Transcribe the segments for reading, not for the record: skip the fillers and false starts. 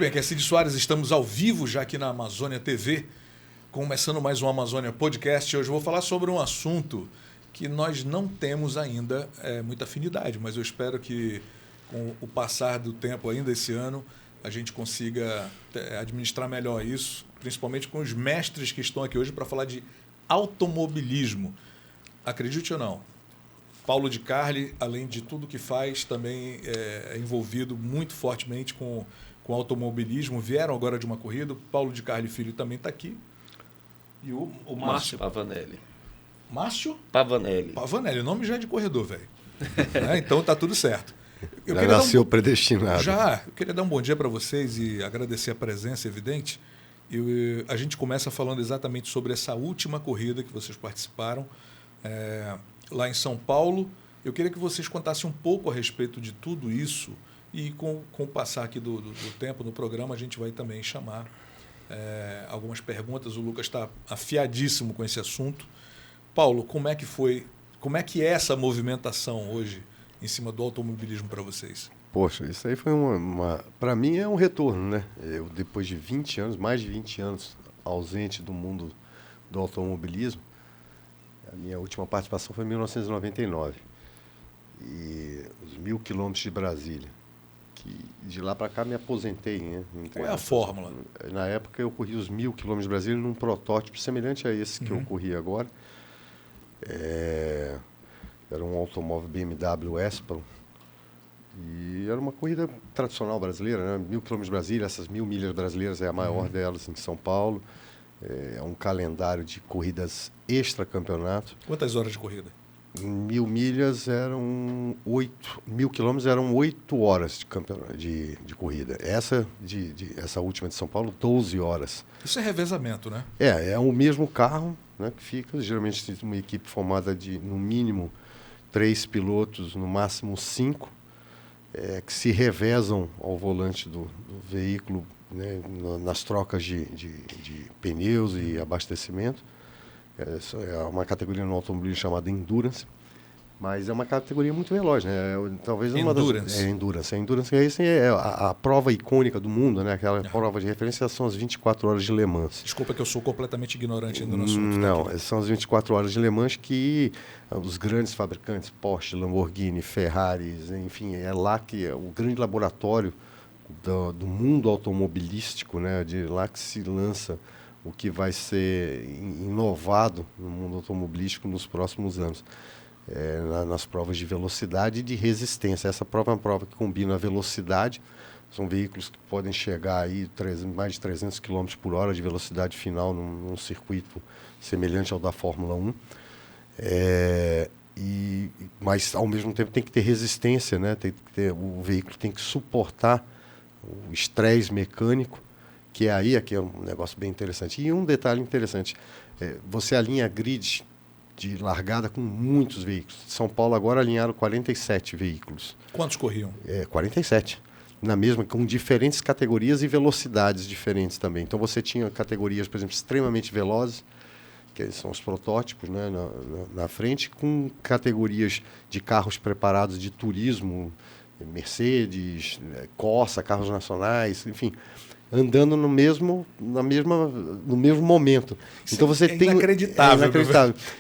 bem, aqui é Cid Soares, estamos ao vivo já aqui na Amazônia TV, começando mais um Amazônia Podcast. Hoje eu vou falar sobre um assunto que nós não temos ainda muita afinidade, mas eu espero que com o passar do tempo ainda esse ano a gente consiga administrar melhor isso, principalmente com os mestres que estão aqui hoje para falar de automobilismo. Acredite ou não, Paulo de Carli, além de tudo que faz, também é envolvido muito fortemente com automobilismo. Vieram agora de uma corrida. O Paulo de Carli Filho também está aqui. E o Márcio Pavanelli. Márcio? Pavanelli. Pavanelli, o nome já é de corredor, velho. Então tá tudo certo. Já nasceu predestinado. Eu queria dar um bom dia para vocês e agradecer a presença, evidente. A gente começa falando exatamente sobre essa última corrida que vocês participaram lá em São Paulo. Eu queria que vocês contassem um pouco a respeito de tudo isso e com o passar aqui do tempo no programa a gente vai também chamar algumas perguntas. O Lucas está afiadíssimo com esse assunto. Paulo, como é que é essa movimentação hoje em cima do automobilismo para vocês? Poxa, isso aí foi para mim é um retorno, né? Eu, depois de 20 anos, mais de 20 anos ausente do mundo do automobilismo, a minha última participação foi em 1999. E os 1.000 quilômetros de Brasília. Que de lá para cá me aposentei, né? Qual é a fórmula? Na época eu corri os 1.000 quilômetros de Brasília num protótipo semelhante a esse que eu corri agora. Era um automóvel BMW Espero. E era uma corrida tradicional brasileira, né? 1.000 quilômetros de Brasília, essas 1.000 milhas brasileiras é a maior delas em São Paulo. É um calendário de corridas extra-campeonato. Quantas horas de corrida? 1.000 milhas eram 1.000 quilômetros eram 8 horas de campeonato de corrida. Essa última de São Paulo, 12 horas. Isso é revezamento, né? É o mesmo carro, né, que fica. Geralmente tem uma equipe formada de, no mínimo, 3 pilotos, no máximo 5, que se revezam ao volante do veículo, né, nas trocas de pneus e abastecimento. É uma categoria no automobilismo chamada Endurance, mas é uma categoria muito veloz, né? Talvez uma Endurance. Endurance. A Endurance é a prova icônica do mundo, né? Aquela prova de referência são as 24 horas de Le Mans. Desculpa que eu sou completamente ignorante ainda no assunto. Não, são as 24 horas de Le Mans que os grandes fabricantes, Porsche, Lamborghini, Ferrari, enfim, é lá que é o grande laboratório do mundo automobilístico, né? De lá que se lança o que vai ser inovado no mundo automobilístico nos próximos anos, nas provas de velocidade e de resistência. Essa prova é uma prova que combina a velocidade, são veículos que podem chegar aí mais de 300 km por hora de velocidade final num circuito semelhante ao da Fórmula 1, mas ao mesmo tempo tem que ter resistência, né? O veículo tem que suportar o estresse mecânico, que aqui é um negócio bem interessante. E um detalhe interessante, você alinha grid de largada com muitos veículos. São Paulo agora alinharam 47 veículos. Quantos corriam? 47. Na mesma, com diferentes categorias e velocidades diferentes também. Então você tinha categorias, por exemplo, extremamente velozes, que são os protótipos, né, na frente, com categorias de carros preparados de turismo, Mercedes, Corsa, carros nacionais, enfim, andando no mesmo momento. Então você tem inacreditável.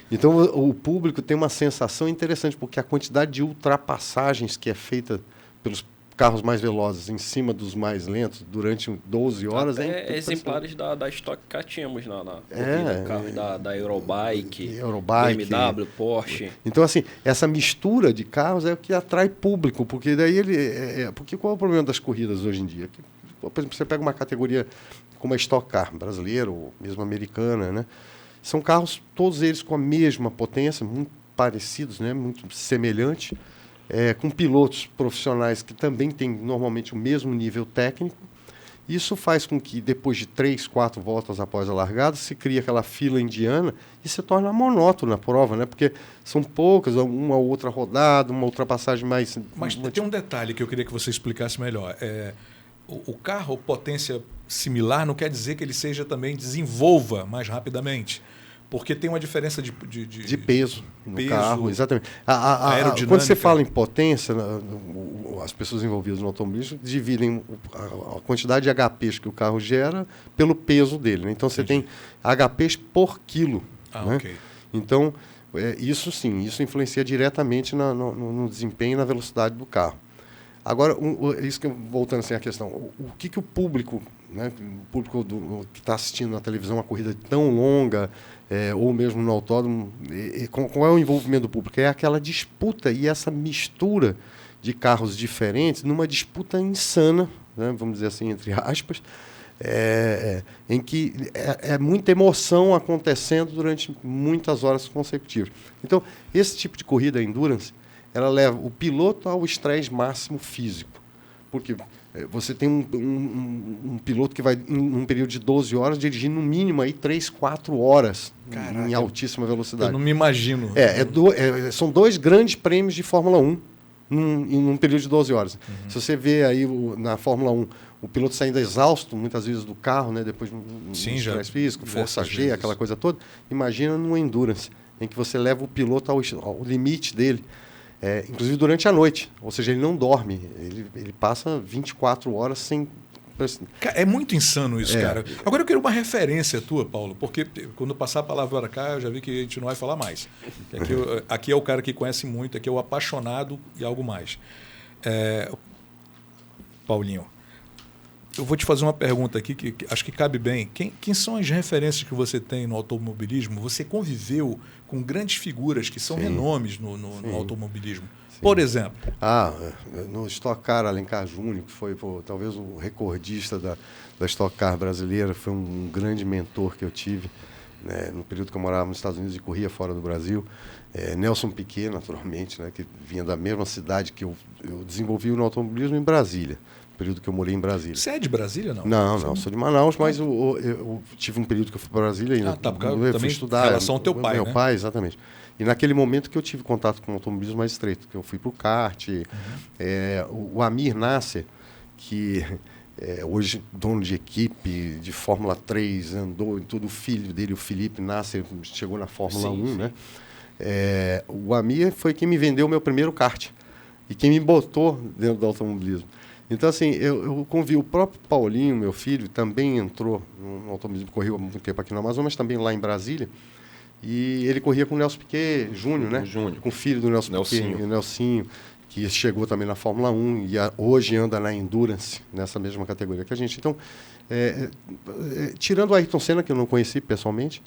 Então o público tem uma sensação interessante, porque a quantidade de ultrapassagens que é feita pelos carros mais velozes em cima dos mais lentos durante 12 horas exemplares da Stock Car tínhamos na corrida, carros da Eurobike, BMW, Porsche. Então, assim, essa mistura de carros é o que atrai público, porque daí porque qual é o problema das corridas hoje em dia? Por exemplo, você pega uma categoria como a Stock Car brasileira ou mesmo americana, né? São carros, todos eles com a mesma potência, muito parecidos, né? Muito semelhantes, com pilotos profissionais que também têm normalmente o mesmo nível técnico. Isso faz com que, depois de 3, 4 voltas após a largada, se cria aquela fila indiana e se torna monótono a prova, né? Porque são poucas, uma ou outra rodada, uma ultrapassagem mais... Mas tem um detalhe que eu queria que você explicasse melhor. O carro potência similar não quer dizer que ele também desenvolva mais rapidamente. Porque tem uma diferença de peso no carro, exatamente. Quando você fala em potência, as pessoas envolvidas no automobilismo dividem a quantidade de HPs que o carro gera pelo peso dele. Né? Então, você tem HPs por quilo. Né? Okay. Então, isso sim, isso influencia diretamente no desempenho e na velocidade do carro. Agora, isso que voltando assim à questão, o que o público, né, o público que está assistindo na televisão uma corrida tão longa, ou mesmo no autódromo, qual é o envolvimento do público? É aquela disputa e essa mistura de carros diferentes numa disputa insana, né, vamos dizer assim, entre aspas, em que é muita emoção acontecendo durante muitas horas consecutivas. Então, esse tipo de corrida endurance, ela leva o piloto ao estresse máximo físico. Porque você tem um piloto que vai, em um período de 12 horas, dirigindo no mínimo aí 3, 4 horas. Caraca, em altíssima velocidade. Eu não me imagino. São 2 grandes prêmios de Fórmula 1 num período de 12 horas. Se você vê aí na Fórmula 1 o piloto saindo exausto, muitas vezes, do carro, né, depois do estresse físico, força G, aquela coisa toda, imagina no endurance, em que você leva o piloto ao limite dele. Inclusive durante a noite, ou seja, ele não dorme, ele passa 24 horas sem... É muito insano isso, cara. Agora eu quero uma referência tua, Paulo, porque quando passar a palavra para cá, eu já vi que a gente não vai falar mais. Aqui é o cara que conhece muito, aqui é o apaixonado e algo mais. Paulinho, eu vou te fazer uma pergunta aqui que acho que cabe bem. Quem são as referências que você tem no automobilismo? Você conviveu com grandes figuras que são renomes no automobilismo. Sim. Por exemplo? No Stock Car, Alencar Júnior, que foi talvez o recordista da Stock Car brasileira, foi um grande mentor que eu tive, né, no período que eu morava nos Estados Unidos e corria fora do Brasil. Nelson Piquet, naturalmente, né, que vinha da mesma cidade que eu desenvolvi no automobilismo em Brasília. Período que eu morei em Brasília. Você é de Brasília, não? Não, sou de Manaus, mas eu tive um período que eu fui para Brasília e eu fui estudar. Em relação ao teu pai, meu pai, exatamente. E naquele momento que eu tive contato com o automobilismo mais estreito, que eu fui para o kart, o Amir Nasser, que hoje dono de equipe de Fórmula 3, andou em tudo, o filho dele, o Felipe Nasser, chegou na Fórmula 1, né? O Amir foi quem me vendeu o meu primeiro kart e quem me botou dentro do automobilismo. Então, assim, eu convivi o próprio Paulinho, meu filho, também entrou no automobilismo, correu há muito tempo aqui no Amazonas, mas também lá em Brasília. E ele corria com o Nelson Piquet Júnior, né? Júnior. Com o filho do Nelson Piquet, o Nelsinho, que chegou também na Fórmula 1 e hoje anda na Endurance, nessa mesma categoria que a gente. Então, tirando o Ayrton Senna, que eu não conheci pessoalmente,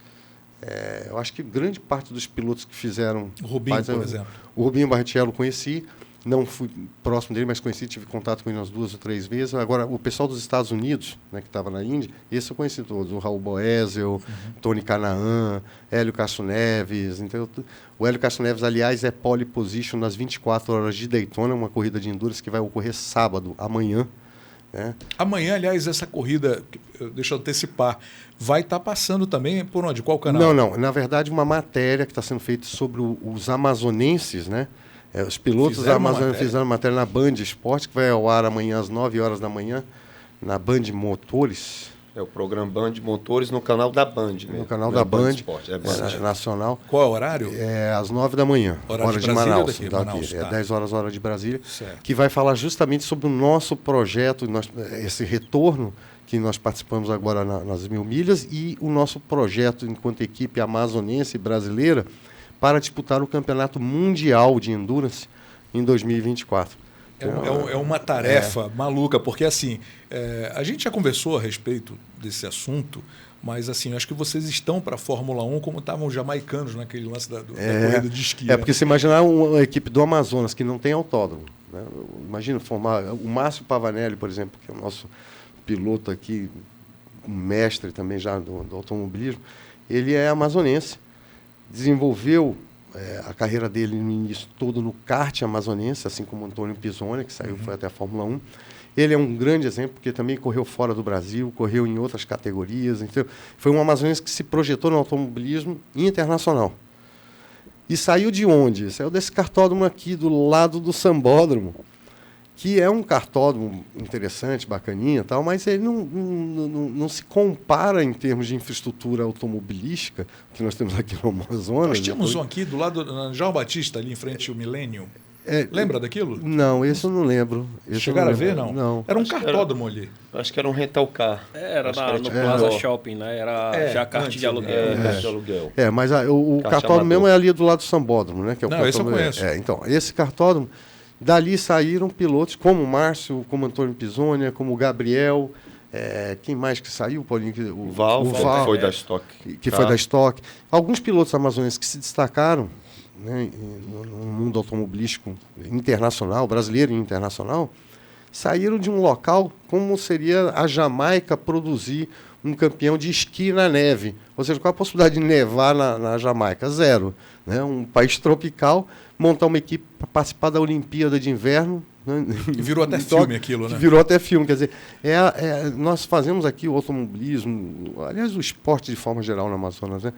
eu acho que grande parte dos pilotos que fizeram... O Rubinho, por exemplo. O Rubinho Barrichello conheci. Não fui próximo dele, mas conheci, tive contato com ele umas 2 ou 3 vezes. Agora, o pessoal dos Estados Unidos, né, que estava na Índia, esse eu conheci todos. O Raul Boesel, Tony Canaan, Hélio Castro Neves. Então, o Hélio Castro Neves, aliás, é pole position nas 24 horas de Daytona, uma corrida de endurance que vai ocorrer sábado, amanhã. Né? Amanhã, aliás, essa corrida, deixa eu antecipar, vai estar passando também por onde? Qual canal? Não. Na verdade, uma matéria que está sendo feita sobre os amazonenses, né? Os pilotos da Amazônia fizeram matéria na Band Esporte, que vai ao ar amanhã às 9 horas da manhã, na Band Motores. O programa Band Motores no canal da Band. No canal da Band, Esporte, nacional. Qual é o horário? Às 9 da manhã, hora de Manaus. Manaus, tá. 10 horas, hora de Brasília. Certo. Que vai falar justamente sobre o nosso projeto, esse retorno que nós participamos agora nas 1000 milhas e o nosso projeto enquanto equipe amazonense brasileira para disputar o Campeonato Mundial de Endurance em 2024. É uma tarefa maluca, porque assim, a gente já conversou a respeito desse assunto, mas assim, acho que vocês estão para a Fórmula 1 como estavam os jamaicanos naquele lance da corrida de esqui. Porque você imaginar uma equipe do Amazonas que não tem autódromo. Né? Imagina formar o Márcio Pavanelli, por exemplo, que é o nosso piloto aqui, um mestre também já do automobilismo, ele é amazonense. Desenvolveu a carreira dele no início todo no kart amazonense, assim como o Antônio Pisoni, que saiu, foi até a Fórmula 1. Ele é um grande exemplo, porque também correu fora do Brasil, correu em outras categorias. Então, foi um amazonense que se projetou no automobilismo internacional. E saiu de onde? Saiu desse cartódromo aqui, do lado do Sambódromo. que é um cartódromo interessante, bacaninha e tal, mas ele não se compara em termos de infraestrutura automobilística que nós temos aqui no Amazonas. Nós tínhamos um aqui do lado do João Batista, ali em frente ao Milênio. Lembra daquilo? Não, esse eu não lembro. Chegaram a ver, não? Não. Era um cartódromo ali. Acho que era um rental car. Era no Plaza Shopping, né? Era já kart de aluguel. De aluguel. Mas o cartódromo mesmo é ali do lado do Sambódromo, né? Que é o não, esse eu conheço. Então, esse cartódromo, dali saíram pilotos como o Márcio, como o Antônio Pisônia, como o Gabriel. Quem mais que saiu, Paulinho? O Val, que foi da Stock. Foi da Stock. Alguns pilotos amazônicos que se destacaram, né, no mundo automobilístico internacional, brasileiro e internacional, saíram de um local como seria a Jamaica produzir um campeão de esqui na neve. Ou seja, qual a possibilidade de nevar na Jamaica? Zero. Né? Um país tropical, montar uma equipe para participar da Olimpíada de Inverno. Né? E virou até filme aquilo, né? Virou até filme. Quer dizer, nós fazemos aqui o automobilismo, aliás, o esporte de forma geral no Amazonas, né?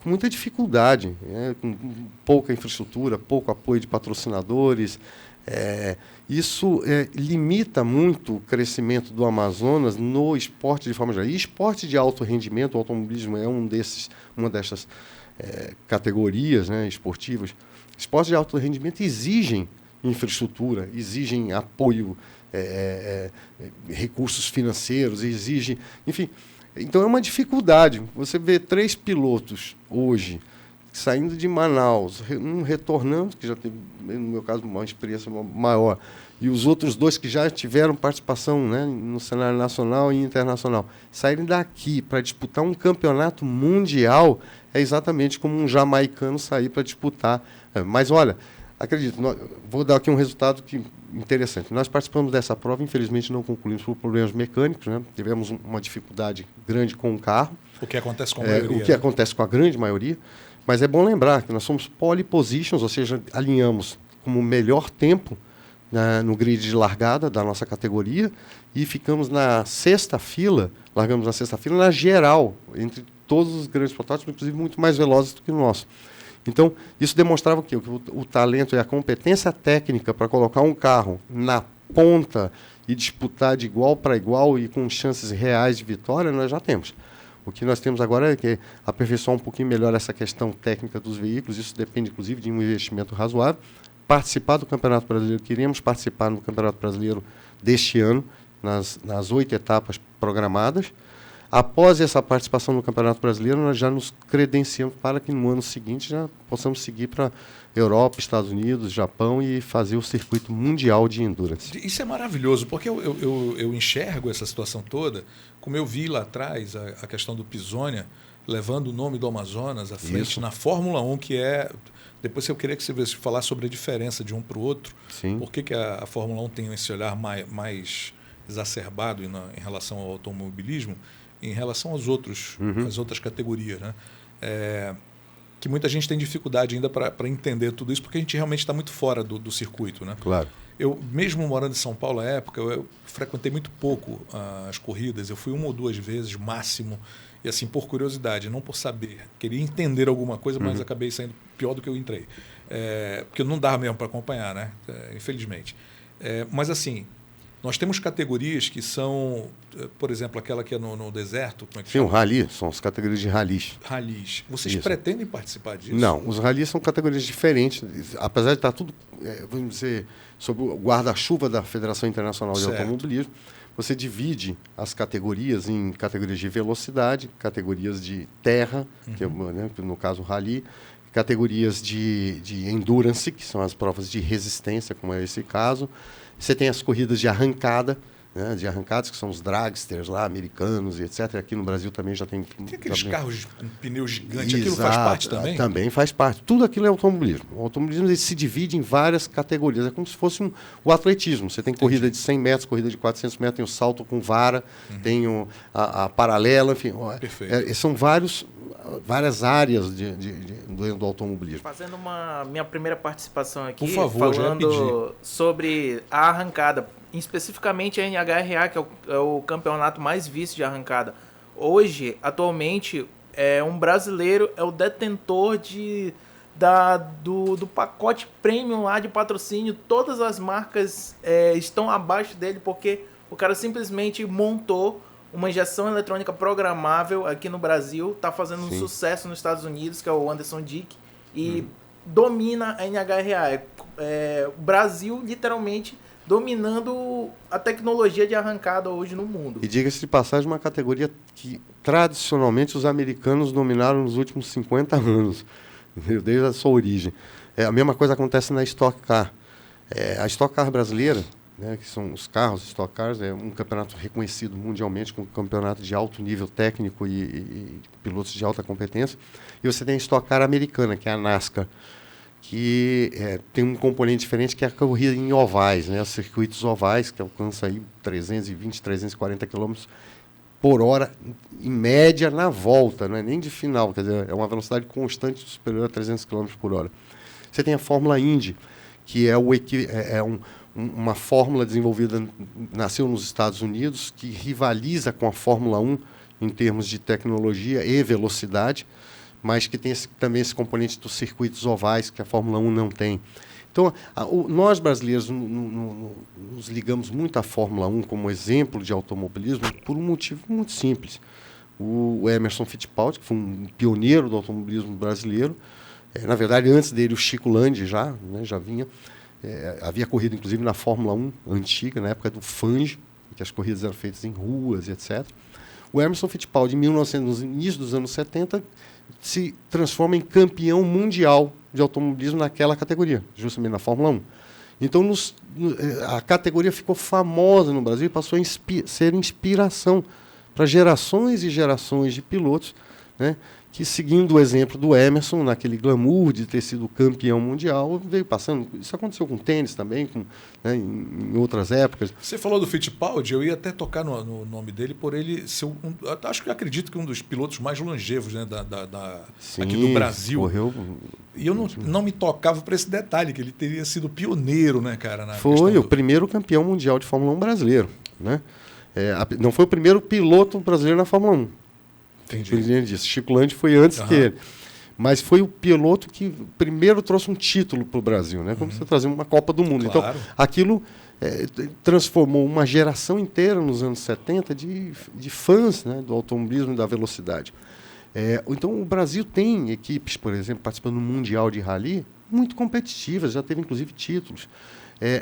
Com muita dificuldade, com pouca infraestrutura, pouco apoio de patrocinadores. Isso limita muito o crescimento do Amazonas no esporte de forma geral. E esporte de alto rendimento, o automobilismo é uma dessas categorias, né, esportivas. Esportes de alto rendimento exigem infraestrutura, exigem apoio, recursos financeiros, exigem... Enfim, então é uma dificuldade. Você vê 3 pilotos hoje saindo de Manaus, um retornando, que já teve, no meu caso, uma experiência maior, e os outros 2 que já tiveram participação, né, no cenário nacional e internacional, saírem daqui para disputar um campeonato mundial é exatamente como um jamaicano sair para disputar. Mas, olha, acredito, vou dar aqui um resultado interessante. Nós participamos dessa prova, infelizmente não concluímos por problemas mecânicos, né? Tivemos uma dificuldade grande com o carro. O que acontece com a maioria. O que acontece com a grande maioria. Mas é bom lembrar que nós somos pole positions, ou seja, alinhamos como melhor tempo no grid de largada da nossa categoria e ficamos na 6ª fila, largamos na 6ª fila na geral, entre todos os grandes protótipos, inclusive muito mais velozes do que o nosso. Então, isso demonstrava o quê? Que o talento e a competência técnica para colocar um carro na ponta e disputar de igual para igual e com chances reais de vitória, nós já temos. O que nós temos agora é que aperfeiçoar um pouquinho melhor essa questão técnica dos veículos, isso depende, inclusive, de um investimento razoável. Participar do Campeonato Brasileiro, queríamos participar no Campeonato Brasileiro deste ano, nas 8 etapas programadas. Após essa participação no Campeonato Brasileiro, nós já nos credenciamos para que no ano seguinte já possamos seguir para Europa, Estados Unidos, Japão e fazer o circuito mundial de endurance. Isso é maravilhoso, porque eu enxergo essa situação toda, como eu vi lá atrás a questão do Pisônia, levando o nome do Amazonas à frente na Fórmula 1, que é... Depois eu queria que você falasse sobre a diferença de um para o outro. Sim. Por que a Fórmula 1 tem esse olhar mais exacerbado em relação ao automobilismo, em relação às outras categorias, né? Que muita gente tem dificuldade ainda para entender tudo isso, porque a gente realmente está muito fora do circuito, né? Claro. Eu, mesmo morando em São Paulo à época, eu frequentei muito pouco as corridas. Eu fui 1 ou 2 vezes, máximo, e assim, por curiosidade, não por saber. Queria entender alguma coisa, mas acabei saindo pior do que eu entrei. Porque não dava mesmo para acompanhar, né? Infelizmente. Mas assim... Nós temos categorias que são, por exemplo, aquela que é no deserto. Como é que Sim, o rally, são as categorias de rallies. Rallies. Vocês pretendem participar disso? Não, os rallies são categorias diferentes. Apesar de estar tudo, vamos dizer, sob o guarda-chuva da Federação Internacional de Automobilismo, você divide as categorias em categorias de velocidade, categorias de terra, que é, né, no caso o rally, categorias de endurance, que são as provas de resistência, como é esse caso. Você tem as corridas de arrancada, né, de arrancadas, que são os dragsters lá, americanos e etc. Aqui no Brasil também já tem... Tem aqueles carros com pneus gigantes, aquilo faz parte também? Também faz parte. Tudo aquilo é automobilismo. O automobilismo ele se divide em várias categorias. É como se fosse o atletismo. Você tem corrida de 100 metros, corrida de 400 metros, tem o salto com vara, tem a paralela, enfim. São várias áreas do automobilismo. Fazendo minha primeira participação aqui, por favor, falando sobre a arrancada, especificamente a NHRA, que é o campeonato mais visto de arrancada. Hoje, atualmente, um brasileiro é o detentor do pacote premium lá de patrocínio. Todas as marcas estão abaixo dele, porque o cara simplesmente montou uma injeção eletrônica programável aqui no Brasil, tá fazendo um sucesso nos Estados Unidos, que é o Anderson Dick, e domina a NHRA. O Brasil, literalmente, dominando a tecnologia de arrancada hoje no mundo. E diga-se de passagem, uma categoria que tradicionalmente os americanos dominaram nos últimos 50 anos, desde a sua origem. A mesma coisa acontece na Stock Car. A Stock Car brasileira, né, que são os carros Stock Cars, é um campeonato reconhecido mundialmente como campeonato de alto nível técnico e pilotos de alta competência. E você tem a Stock Car americana, que é a NASCAR, que tem um componente diferente, que é a corrida em ovais, né, os circuitos ovais, que alcança aí 320, 340 km por hora, em média, na volta, não é nem de final, quer dizer, é uma velocidade constante superior a 300 km por hora. Você tem a Fórmula Indy, que é uma fórmula desenvolvida, nasceu nos Estados Unidos, que rivaliza com a Fórmula 1 em termos de tecnologia e velocidade, mas que tem também esse componente dos circuitos ovais que a Fórmula 1 não tem. Então, nós brasileiros nos ligamos muito à Fórmula 1 como exemplo de automobilismo por um motivo muito simples. O Emerson Fittipaldi, que foi um pioneiro do automobilismo brasileiro, na verdade, antes dele, o Chico Landi já vinha, havia corrido, inclusive, na Fórmula 1 antiga, na época do Fangio, que as corridas eram feitas em ruas, etc. O Emerson Fittipaldi, no início dos anos 70, se transforma em campeão mundial de automobilismo naquela categoria, justamente na Fórmula 1. Então, a categoria ficou famosa no Brasil e passou a ser inspiração para gerações e gerações de pilotos, né, que, seguindo o exemplo do Emerson, naquele glamour de ter sido campeão mundial, veio passando. Isso aconteceu com tênis também, né, em outras épocas. Você falou do Fittipaldi, eu ia até tocar no nome dele, por ele ser acredito que um dos pilotos mais longevos, né, Sim, aqui do Brasil. Correu. E eu não me tocava para esse detalhe, que ele teria sido pioneiro, né, cara? Foi o primeiro campeão mundial de Fórmula 1 brasileiro, né? Não foi o primeiro piloto brasileiro na Fórmula 1. Entendi. Chico Landi foi antes que ele. Mas foi o piloto que primeiro trouxe um título para o Brasil, né? Como você trazer uma Copa do Mundo. Claro. Então, aquilo transformou uma geração inteira nos anos 70 de fãs, né, do automobilismo e da velocidade. Então, o Brasil tem equipes, por exemplo, participando do Mundial de Rally, muito competitivas, já teve inclusive títulos.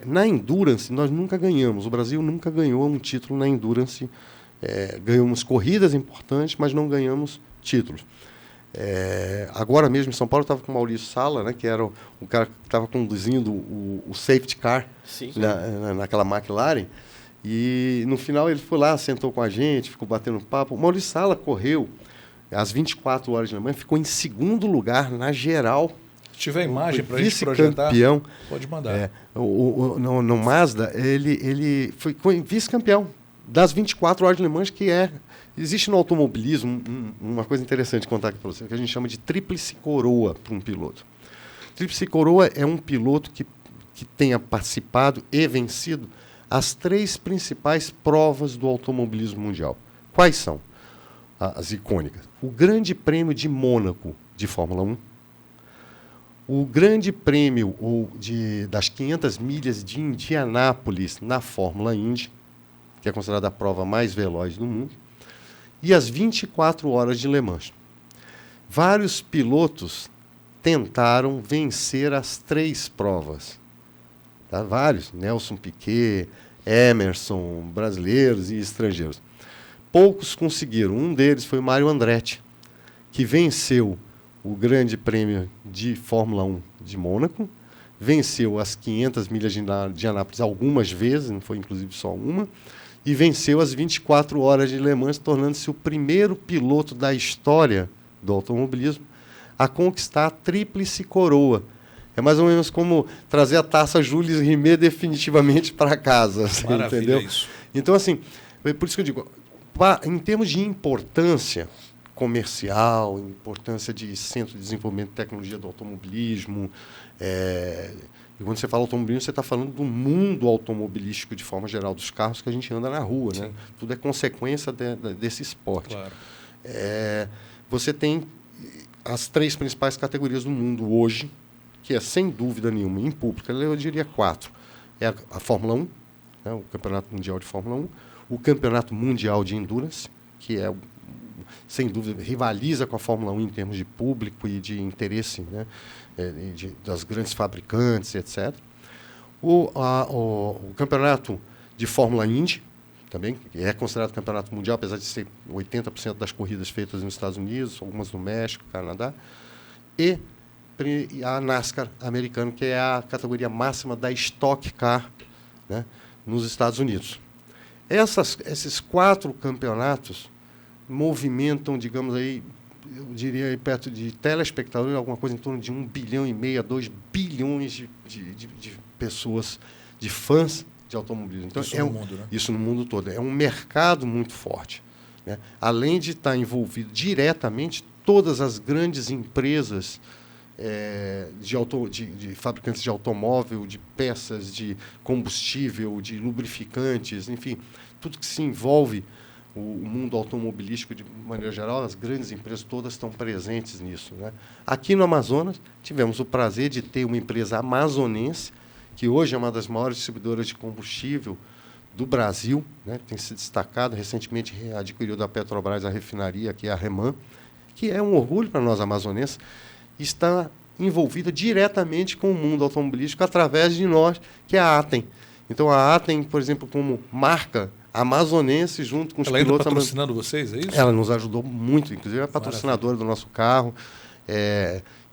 Na Endurance, nós nunca ganhamos. O Brasil nunca ganhou um título na Endurance. Ganhamos corridas importantes, mas não ganhamos títulos. Agora mesmo em São Paulo, eu estava com o Maurício Sala, né, que era o cara que estava conduzindo o safety car naquela McLaren. E no final ele foi lá, sentou com a gente, ficou batendo papo. O Maurício Sala correu às 24 horas de Le Mans, ficou em segundo lugar na geral. Se tiver imagem para a gente projetar, pode mandar. No Mazda, ele foi vice-campeão das 24 horas de Le Mans, que existe no automobilismo uma coisa interessante de contar aqui para você, que a gente chama de tríplice coroa para um piloto. Tríplice coroa é um piloto que tenha participado e vencido as 3 principais provas do automobilismo mundial. Quais são as icônicas? O Grande Prêmio de Mônaco de Fórmula 1, o Grande Prêmio das 500 milhas de Indianápolis na Fórmula Indy, que é considerada a prova mais veloz do mundo, e as 24 horas de Le Mans. Vários pilotos tentaram vencer as 3 provas. Tá? Vários, Nelson Piquet, Emerson, brasileiros e estrangeiros. Poucos conseguiram. Um deles foi o Mário Andretti, que venceu o Grande Prêmio de Fórmula 1 de Mônaco, venceu as 500 milhas de Indianápolis algumas vezes, não foi inclusive só uma, e venceu as 24 horas de Le Mans, tornando-se o primeiro piloto da história do automobilismo a conquistar a tríplice coroa. É mais ou menos como trazer a taça Jules Rimet definitivamente para casa. Maravilha, entendeu? Isso. Então, assim, por isso que eu digo, em termos de importância comercial, importância de centro de desenvolvimento de tecnologia do automobilismo, e quando você fala automobilismo, você está falando do mundo automobilístico de forma geral, dos carros que a gente anda na rua, né? Tudo é consequência desse esporte. Claro. Você tem as 3 principais categorias do mundo hoje, que é, sem dúvida nenhuma, em público, eu diria 4. É a Fórmula 1, né, o Campeonato Mundial de Fórmula 1, o Campeonato Mundial de Endurance, que é, sem dúvida, rivaliza com a Fórmula 1 em termos de público e de interesse, né, das grandes fabricantes, etc. O Campeonato de Fórmula Indy, também, que é considerado campeonato mundial, apesar de ser 80% das corridas feitas nos Estados Unidos, algumas no México, Canadá, e a NASCAR americana, que é a categoria máxima da Stock Car, né, nos Estados Unidos. Esses 4 campeonatos movimentam, digamos aí, eu diria perto de telespectadores, alguma coisa em torno de 1,5 bilhão a 2 bilhões de pessoas, de fãs de automobilismo. Então, isso no mundo, né? Isso no mundo todo. É um mercado muito forte, né? Além de estar envolvido diretamente todas as grandes empresas de fabricantes de automóvel, de peças, de combustível, de lubrificantes, enfim, tudo que se envolve o mundo automobilístico de maneira geral, as grandes empresas todas estão presentes nisso, né? Aqui no Amazonas, tivemos o prazer de ter uma empresa amazonense, que hoje é uma das maiores distribuidoras de combustível do Brasil, né? Tem se destacado, recentemente adquiriu da Petrobras a refinaria, que é a REMAN, que é um orgulho para nós amazonenses, está envolvida diretamente com o mundo automobilístico através de nós, que é a Atem. Então, a Atem, por exemplo, como marca amazonense, junto com os pilotos... Ela ainda patrocinando vocês, é isso? Ela nos ajudou muito, inclusive é a patrocinadora do nosso carro.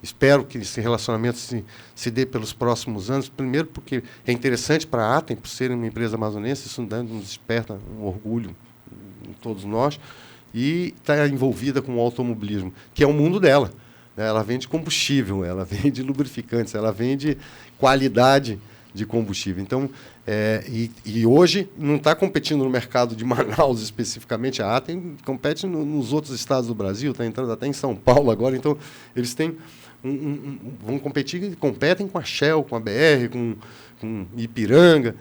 Espero que esse relacionamento se dê pelos próximos anos. Primeiro, porque é interessante para a Atem, por ser uma empresa amazonense, isso nos desperta um orgulho em todos nós. E está envolvida com o automobilismo, que é o mundo dela. Ela vende combustível, ela vende lubrificantes, ela vende qualidade de combustível. Então, e hoje não está competindo no mercado de Manaus especificamente, a Atem compete nos outros estados do Brasil, está entrando até em São Paulo agora, então eles têm vão competir e competem com a Shell, com a BR, com Ipiranga,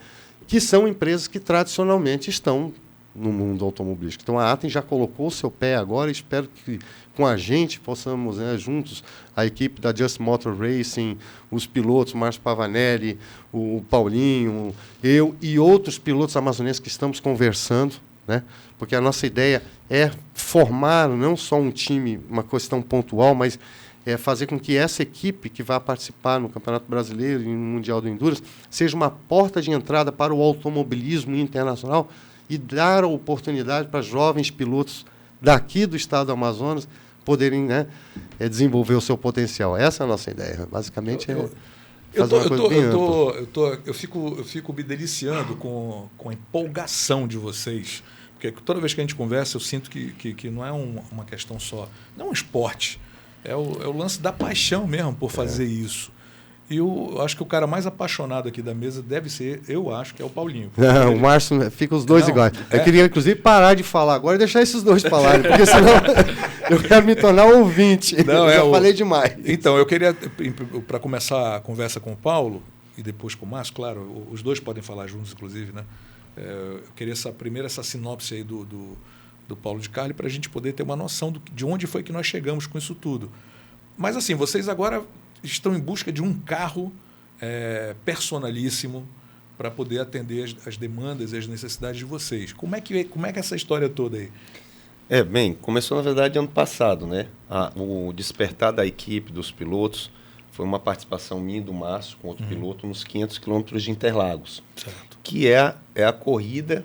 que são empresas que tradicionalmente estão no mundo automobilístico. Então, a Atem já colocou o seu pé agora, e espero que com a gente possamos, né, juntos, a equipe da Just Motor Racing, os pilotos, o Márcio Pavanelli, o Paulinho, eu e outros pilotos amazonenses que estamos conversando, né, porque a nossa ideia é formar não só um time, uma questão pontual, mas fazer com que essa equipe que vai participar no Campeonato Brasileiro e no Mundial do Endurance seja uma porta de entrada para o automobilismo internacional e dar a oportunidade para jovens pilotos daqui do estado do Amazonas poderem, né, desenvolver o seu potencial. Essa é a nossa ideia. Basicamente, eu fico me deliciando com a empolgação de vocês. Porque toda vez que a gente conversa, eu sinto que não é uma questão só... Não é um esporte. É o lance da paixão mesmo por fazer isso. E eu acho que o cara mais apaixonado aqui da mesa deve ser, eu acho, que é o Paulinho. Não, o Márcio, fica os dois iguais. Eu queria, inclusive, parar de falar agora e deixar esses dois falarem, porque senão eu quero me tornar ouvinte. Não, eu já falei demais. Então, eu queria, para começar a conversa com o Paulo, e depois com o Márcio, claro, os dois podem falar juntos, inclusive, né? Eu queria primeiro essa sinopse aí do Paulo de Carli, para a gente poder ter uma noção de onde foi que nós chegamos com isso tudo. Mas, assim, vocês agora estão em busca de um carro personalíssimo para poder atender as demandas e as necessidades de vocês. Como é que é essa história toda aí? Bem, começou, na verdade, ano passado, né? O despertar da equipe, dos pilotos, foi uma participação minha e do Márcio com outro piloto nos 500 quilômetros de Interlagos, certo, que é a corrida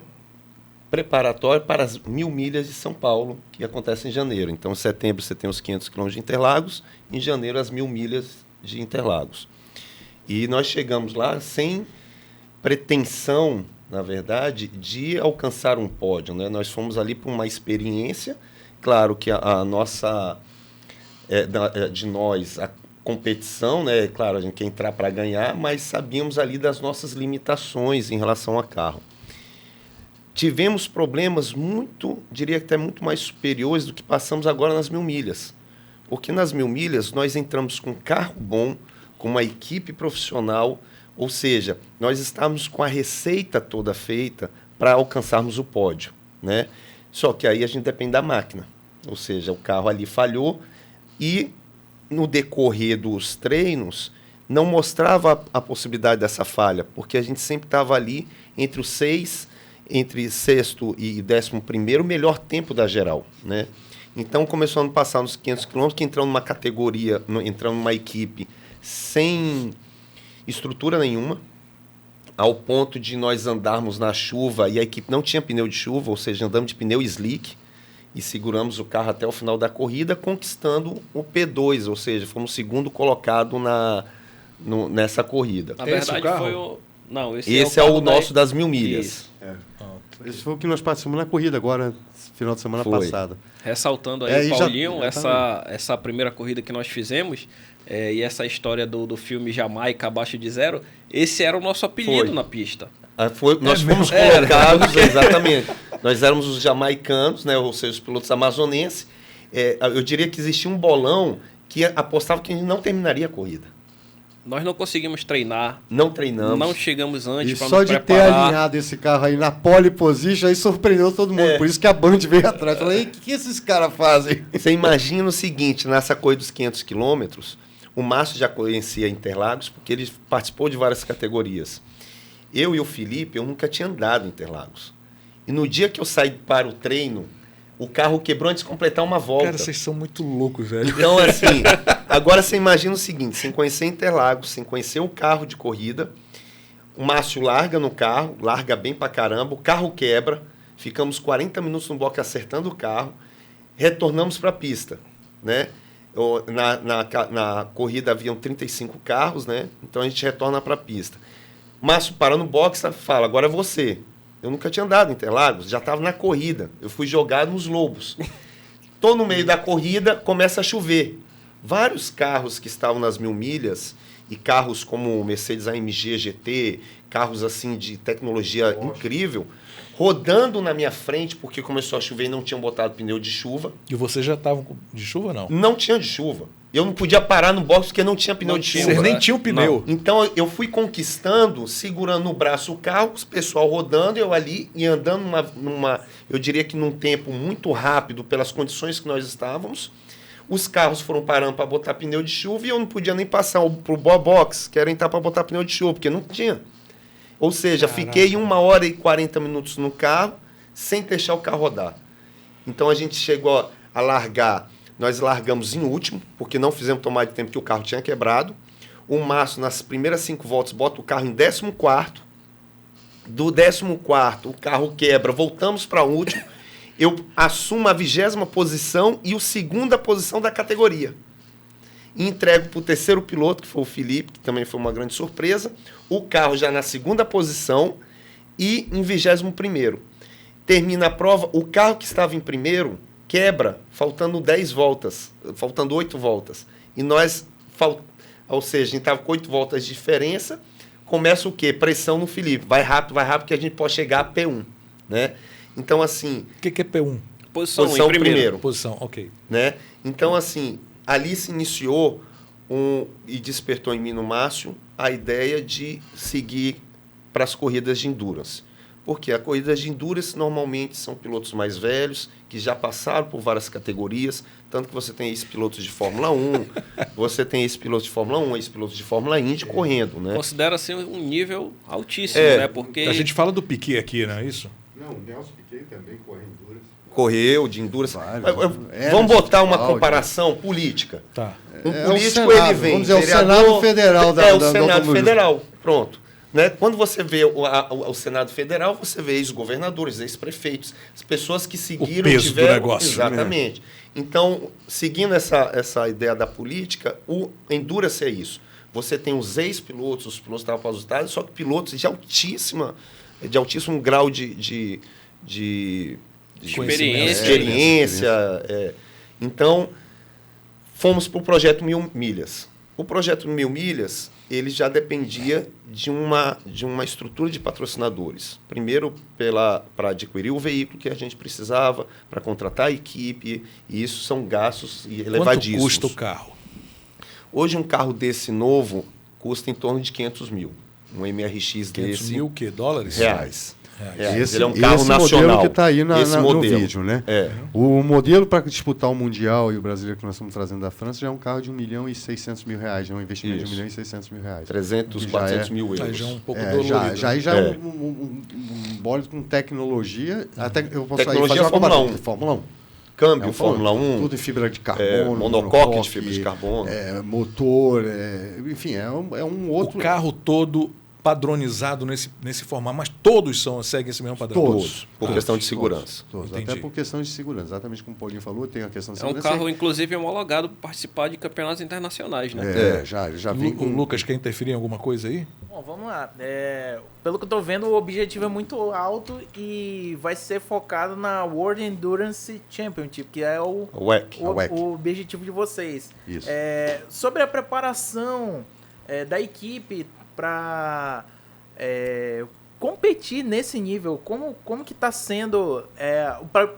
preparatória para as 1.000 milhas de São Paulo, que acontece em janeiro. Então, em setembro você tem os 500 quilômetros de Interlagos, em janeiro as 1.000 milhas de Interlagos. E nós chegamos lá sem pretensão, na verdade, de alcançar um pódio, né? Nós fomos ali por uma experiência. Claro que a nossa, de nós, a competição, né? Claro, a gente quer entrar para ganhar, mas sabíamos ali das nossas limitações em relação a carro. Tivemos problemas diria que até muito mais superiores do que passamos agora nas 1.000 milhas. Porque nas 1.000 milhas nós entramos com um carro bom, com uma equipe profissional, ou seja, nós estávamos com a receita toda feita para alcançarmos o pódio, né? Só que aí a gente depende da máquina, ou seja, o carro ali falhou e no decorrer dos treinos, não mostrava a possibilidade dessa falha, porque a gente sempre estava ali entre sexto e 11º, melhor tempo da geral, né? Então, começou a passar nos 500 quilômetros, que entrando numa categoria, entrando numa equipe sem estrutura nenhuma, ao ponto de nós andarmos na chuva e a equipe não tinha pneu de chuva, ou seja, andamos de pneu slick e seguramos o carro até o final da corrida, conquistando o P2, ou seja, fomos o segundo colocado nessa corrida. Na verdade, foi o... Não, esse é o nosso das 1.000 milhas. Esse foi o que nós participamos na corrida agora, final de semana passada. Ressaltando aí, Paulinho, essa primeira corrida que nós fizemos, e essa história do filme Jamaica Abaixo de Zero, esse era o nosso apelido na pista. Nós fomos colocados, exatamente. Nós éramos os jamaicanos, né, ou seja, os pilotos amazonenses. Eu diria que existia um bolão que apostava que a gente não terminaria a corrida. Nós não conseguimos treinar. Não treinamos. Não chegamos antes para nos preparar. Só de ter alinhado esse carro aí na pole position, aí surpreendeu todo mundo. Por isso que a Band veio atrás. Falei, o que esses caras fazem? Você imagina o seguinte, nessa corrida dos 500 quilômetros, o Márcio já conhecia Interlagos, porque ele participou de várias categorias. Eu e o Felipe, eu nunca tinha andado em Interlagos. E no dia que eu saí para o treino, o carro quebrou antes de completar uma volta. Cara, vocês são muito loucos, velho. Então, assim, agora você imagina o seguinte, sem conhecer Interlagos, sem conhecer o carro de corrida, o Márcio larga no carro, larga bem pra caramba, o carro quebra, ficamos 40 minutos no box acertando o carro, retornamos para a pista, né? Na corrida haviam 35 carros, né? Então a gente retorna para a pista. Márcio para no box e fala, agora é você. Eu nunca tinha andado em Interlagos, já estava na corrida. Eu fui jogar nos Lobos. Estou no meio da corrida, começa a chover. Vários carros que estavam nas 1.000 milhas, e carros como o Mercedes AMG GT, carros assim de tecnologia incrível, rodando na minha frente, porque começou a chover e não tinham botado pneu de chuva. E você já estava de chuva, não? Não tinha de chuva. Eu não podia parar no box porque não tinha pneu de chuva. Você nem tinha o pneu. Não. Então eu fui conquistando, segurando no braço o carro, o pessoal rodando, eu ali e andando eu diria que num tempo muito rápido pelas condições que nós estávamos. Os carros foram parando para botar pneu de chuva e eu não podia nem passar pro box, que era entrar para botar pneu de chuva, porque não tinha. Ou seja, fiquei 1 hora e 40 minutos no carro sem deixar o carro rodar. Então a gente chegou a largar. Nós largamos em último, porque não fizemos tomar de tempo que o carro tinha quebrado. O Márcio, nas primeiras 5 voltas, bota o carro em 14º. Do 14º, o carro quebra, voltamos para o último. Eu assumo a 20ª posição e a 2ª posição da categoria. E entrego para o terceiro piloto, que foi o Felipe, que também foi uma grande surpresa. O carro já na 2ª posição e em 21º. Termina a prova, o carro que estava em primeiro quebra, faltando 10 voltas, faltando 8 voltas. E nós, ou seja, a gente estava com 8 voltas de diferença, começa o quê? Pressão no Felipe. Vai rápido, que a gente pode chegar a P1. Né? Então, assim... O que é P1? Posição em primeiro. Posição, ok. Né? Então, assim, ali se iniciou e despertou em mim, no Márcio, a ideia de seguir para as corridas de endurance. Porque as corridas de endurance normalmente são pilotos mais velhos, que já passaram por várias categorias, tanto que você tem ex-pilotos de Fórmula 1, você tem ex-pilotos de Fórmula 1, ex-pilotos de Fórmula Indy correndo, né? Considera-se um nível altíssimo, né? Porque... A gente fala do Piquet aqui, não é isso? Não, o Nelson Piquet também corre endurance. Correu de endurance. Vamos botar uma comparação política. Tá. Político, Senado, ele vem... Vamos dizer, vereador, o Senado Federal o Senado Federal, pronto. Né? Quando você vê o Senado Federal, você vê ex-governadores, ex-prefeitos, as pessoas que seguiram... O peso do negócio. Exatamente. Então, seguindo essa ideia da política, o Endurance é isso. Você tem os ex-pilotos, os pilotos que estavam aposentados, só que pilotos de altíssimo grau de experiência. Então, fomos para o projeto 1.000 milhas. O projeto 1.000 milhas, ele já dependia de uma estrutura de patrocinadores. Primeiro, para adquirir o veículo que a gente precisava, para contratar a equipe, e isso são gastos elevadíssimos. Quanto custa o carro? Hoje, um carro desse novo custa em torno de 500 mil. Um MRX 500 desse... 500 mil o quê? Dólares? Reais. Ele é um carro nacional. modelo que está aí no vídeo, né? O modelo para disputar o Mundial e o brasileiro que nós estamos trazendo da França já é um carro de R$1.600.000, é um investimento de R$1.600.000. 300, 400 mil euros. Já é um pouco dolorido. Já é um bólido com tecnologia. Até eu posso tecnologia fazer Fórmula 1. Fórmula 1. Câmbio, Fórmula 1. Tudo em fibra de carbono. Monocoque de fibra de carbono. Motor, enfim, é um outro... O carro todo padronizado nesse formato, mas todos seguem esse mesmo padrão? Todos. Por questão de segurança. Todos. Até por questão de segurança. Exatamente como o Paulinho falou, tem a questão de segurança. É um carro, inclusive, homologado para participar de campeonatos internacionais, né? Já vem com... O Lucas quer interferir em alguma coisa aí? Bom, vamos lá. Pelo que eu estou vendo, o objetivo é muito alto e vai ser focado na World Endurance Championship, que é o objetivo de vocês. Isso. Sobre a preparação da equipe para competir nesse nível, como que está sendo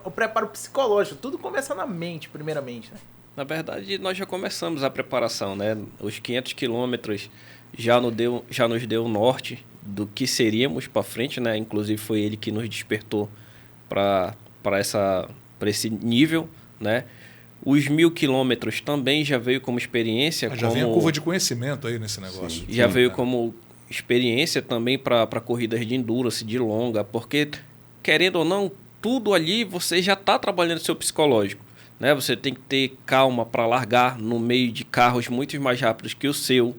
o preparo psicológico? Tudo começa na mente, primeiramente, né? Na verdade, nós já começamos a preparação, né? Os 500 quilômetros já nos deu o norte do que seríamos para frente, né? Inclusive foi ele que nos despertou para esse nível, né? Os 1.000 quilômetros também já veio como experiência. Já vem a curva de conhecimento aí nesse negócio. Sim, já veio como experiência também para corridas de endurance, de longa, porque, querendo ou não, tudo ali você já está trabalhando seu psicológico, né? Você tem que ter calma para largar no meio de carros muito mais rápidos que o seu,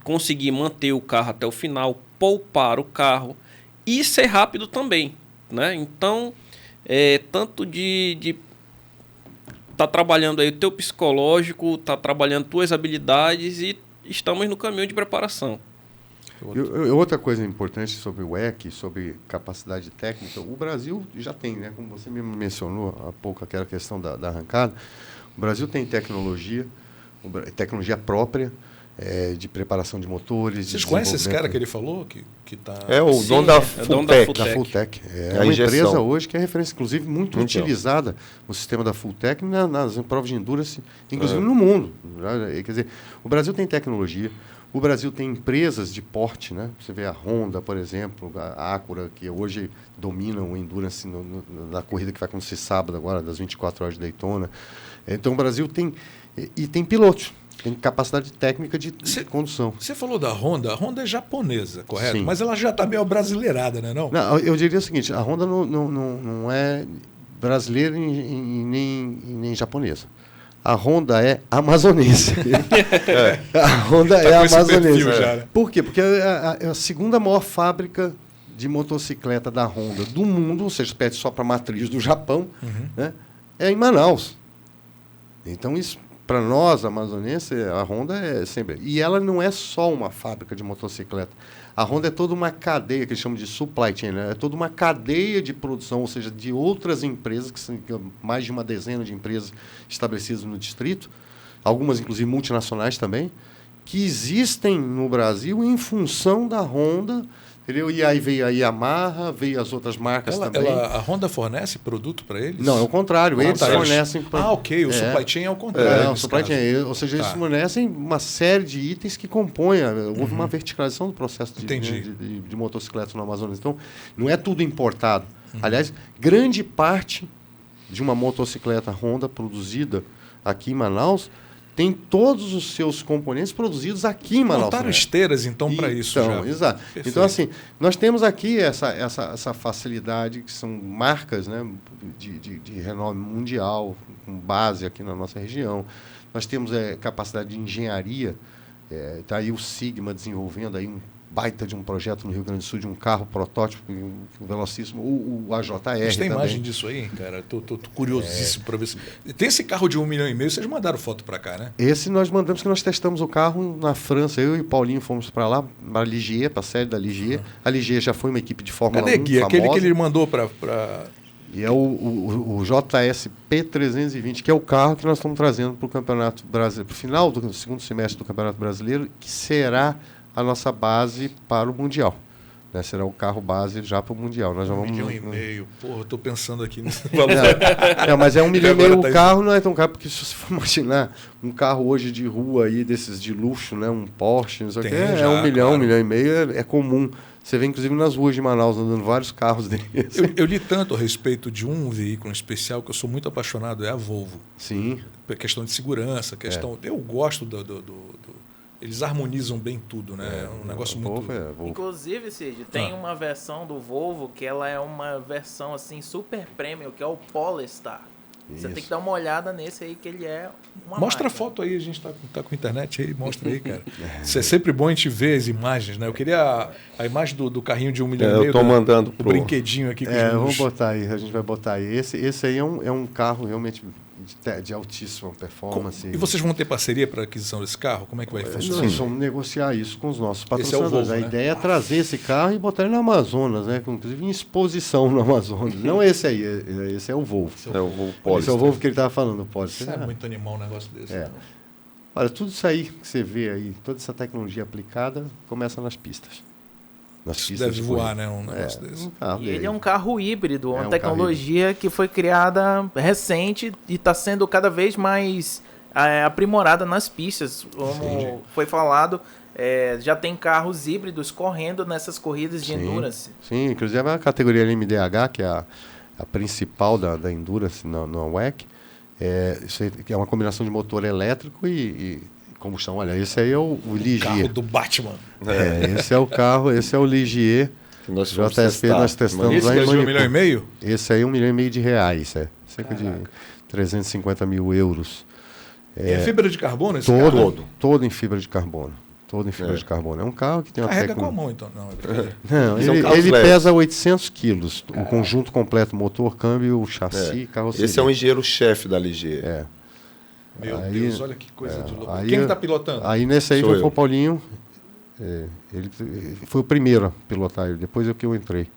conseguir manter o carro até o final, poupar o carro e ser rápido também, né? Então, tanto de tá trabalhando aí o teu psicológico, tá trabalhando tuas habilidades e estamos no caminho de preparação. Outra coisa importante sobre o WEC, sobre capacidade técnica, o Brasil já tem, né? Como você mesmo mencionou há pouco, aquela questão da arrancada, o Brasil tem tecnologia própria, de preparação de motores. Vocês conhecem esse cara que ele falou? Que tá... o dono da Fulltech. É uma empresa hoje que é referência, inclusive, muito utilizada no sistema da Fulltech nas provas de endurance, inclusive no mundo. Quer dizer, o Brasil tem tecnologia, o Brasil tem empresas de porte, né? Você vê a Honda, por exemplo, a Acura, que hoje dominam o endurance na corrida que vai acontecer sábado agora, das 24 horas de Daytona. Então, o Brasil tem pilotos. Tem capacidade técnica de condução. Você falou da Honda. A Honda é japonesa, correto? Sim. Mas ela já está meio brasileirada, né? Não, eu diria o seguinte, a Honda não é brasileira nem japonesa. A Honda é amazonense. A Honda é amazonense. Por quê? Porque é a segunda maior fábrica de motocicleta da Honda do mundo, ou seja, pede só para a matriz do Japão, né? É em Manaus. Então, isso... Para nós, amazonenses, a Honda é sempre... E ela não é só uma fábrica de motocicleta. A Honda é toda uma cadeia, que eles chamam de supply chain, né? É toda uma cadeia de produção, ou seja, de outras empresas, que são mais de uma dezena de empresas estabelecidas no distrito, algumas, inclusive, multinacionais também, que existem no Brasil em função da Honda, entendeu? E aí veio a Yamaha, veio as outras marcas também. A Honda fornece produto para eles? Não, é o contrário. Eles fornecem... ok. O supply chain é o contrário. O supply chain, ou seja, eles fornecem uma série de itens que compõem... Houve uma verticalização do processo de motocicletas no Amazonas. Então, não é tudo importado. Aliás, grande parte de uma motocicleta Honda produzida aqui em Manaus... tem todos os seus componentes produzidos aqui em Manaus. Montaram esteiras, então, para isso já. Exato. Perfeito. Então, assim, nós temos aqui essa facilidade, que são marcas, né, de renome mundial, com base aqui na nossa região. Nós temos capacidade de engenharia, está aí o Sigma desenvolvendo aí um baita de um projeto no Rio Grande do Sul, de um carro protótipo, um velocíssimo, o AJR. Mas tem imagem disso aí, cara? Tô curiosíssimo para ver se... Tem esse carro de 1,5 milhão, vocês mandaram foto para cá, né? Esse nós mandamos, que nós testamos o carro na França. Eu e o Paulinho fomos para lá, para a Ligier, para a sede da Ligier. A Ligier já foi uma equipe de Fórmula 1 famosa. Aquele que ele mandou para... E é o JS P320, que é o carro que nós estamos trazendo para o Campeonato Brasileiro, para o final do segundo semestre do Campeonato Brasileiro, que será a nossa base para o Mundial. Né? Será o carro base já para o Mundial. Nós já vamos, 1,5 milhão. Porra, eu estou pensando aqui nesse valor. Mas é 1,5 milhão tá o carro, não é tão caro, porque se você for imaginar um carro hoje de rua aí, desses de luxo, né? Um Porsche, não sei o que, já, 1 milhão, claro. 1,5 milhão é comum. Você vê, inclusive, nas ruas de Manaus, andando vários carros desses. Eu li tanto a respeito de um veículo em especial que eu sou muito apaixonado, é a Volvo. Sim. Questão de segurança, Eu gosto eles harmonizam bem tudo, né? É um negócio muito... Volvo. Inclusive, Cid, tem uma versão do Volvo que ela é uma versão assim super premium, que é o Polestar. Você tem que dar uma olhada nesse aí, que ele é uma Mostra a máquina. foto aí, a gente tá com internet aí, mostra aí, cara. Isso é sempre bom a gente ver as imagens, né? Eu queria a imagem do carrinho de 1,5 milhão. Eu tô mandando o brinquedinho aqui. Vamos botar aí, a gente vai botar aí. Esse aí é um carro realmente de altíssima performance. E vocês vão ter parceria para aquisição desse carro? Como é que vai funcionar? Nós vamos negociar isso com os nossos Esse é o patrocinadores. Volvo, A né? ideia é trazer esse carro e botar ele no Amazonas, né? Inclusive em exposição no Amazonas. Não esse aí, esse é o Volvo. É o Volvo Esse Polestar. é o Volvo que ele estava falando, o Polestar. Isso é muito animal um negócio desse. É. Olha, tudo isso aí que você vê aí, toda essa tecnologia aplicada, começa nas pistas. Nas Isso pistas deve de voar, corrida. né? Um negócio desse. Um carro E ele dele. é um carro híbrido, uma um tecnologia que foi criada recente e está sendo cada vez mais aprimorada nas pistas. Como foi falado, já tem carros híbridos correndo nessas corridas de endurance. Sim, inclusive a categoria LMDH, que é a principal da Endurance na WEC, isso aí, que é uma combinação de motor elétrico e combustão. Olha, esse aí é o Ligier. Carro do Batman. Esse é o carro, esse é o Ligier. Que nós JSP nós testamos Esse lá em Brasil é 1,5 Manipur. milhão? Esse aí é 1,5 milhão de reais, cerca de 350 mil euros. É fibra de carbono esse carro? Todo em fibra de carbono. Todo em fibra de carbono. É um carro que tem uma Carrega com a tecnologia. mão, então. Não, é brincadeira. Não, São carros ele leves. pesa 800 quilos. O conjunto completo, motor, câmbio, chassi, carroceria. Esse é o engenheiro-chefe da Ligier. Meu Aí- Deus, olha que coisa de louco. aí Quem eu- está pilotando? Aí nesse aí Sou foi eu. o Paulinho. Ele foi o primeiro a pilotar ele, depois eu que eu entrei.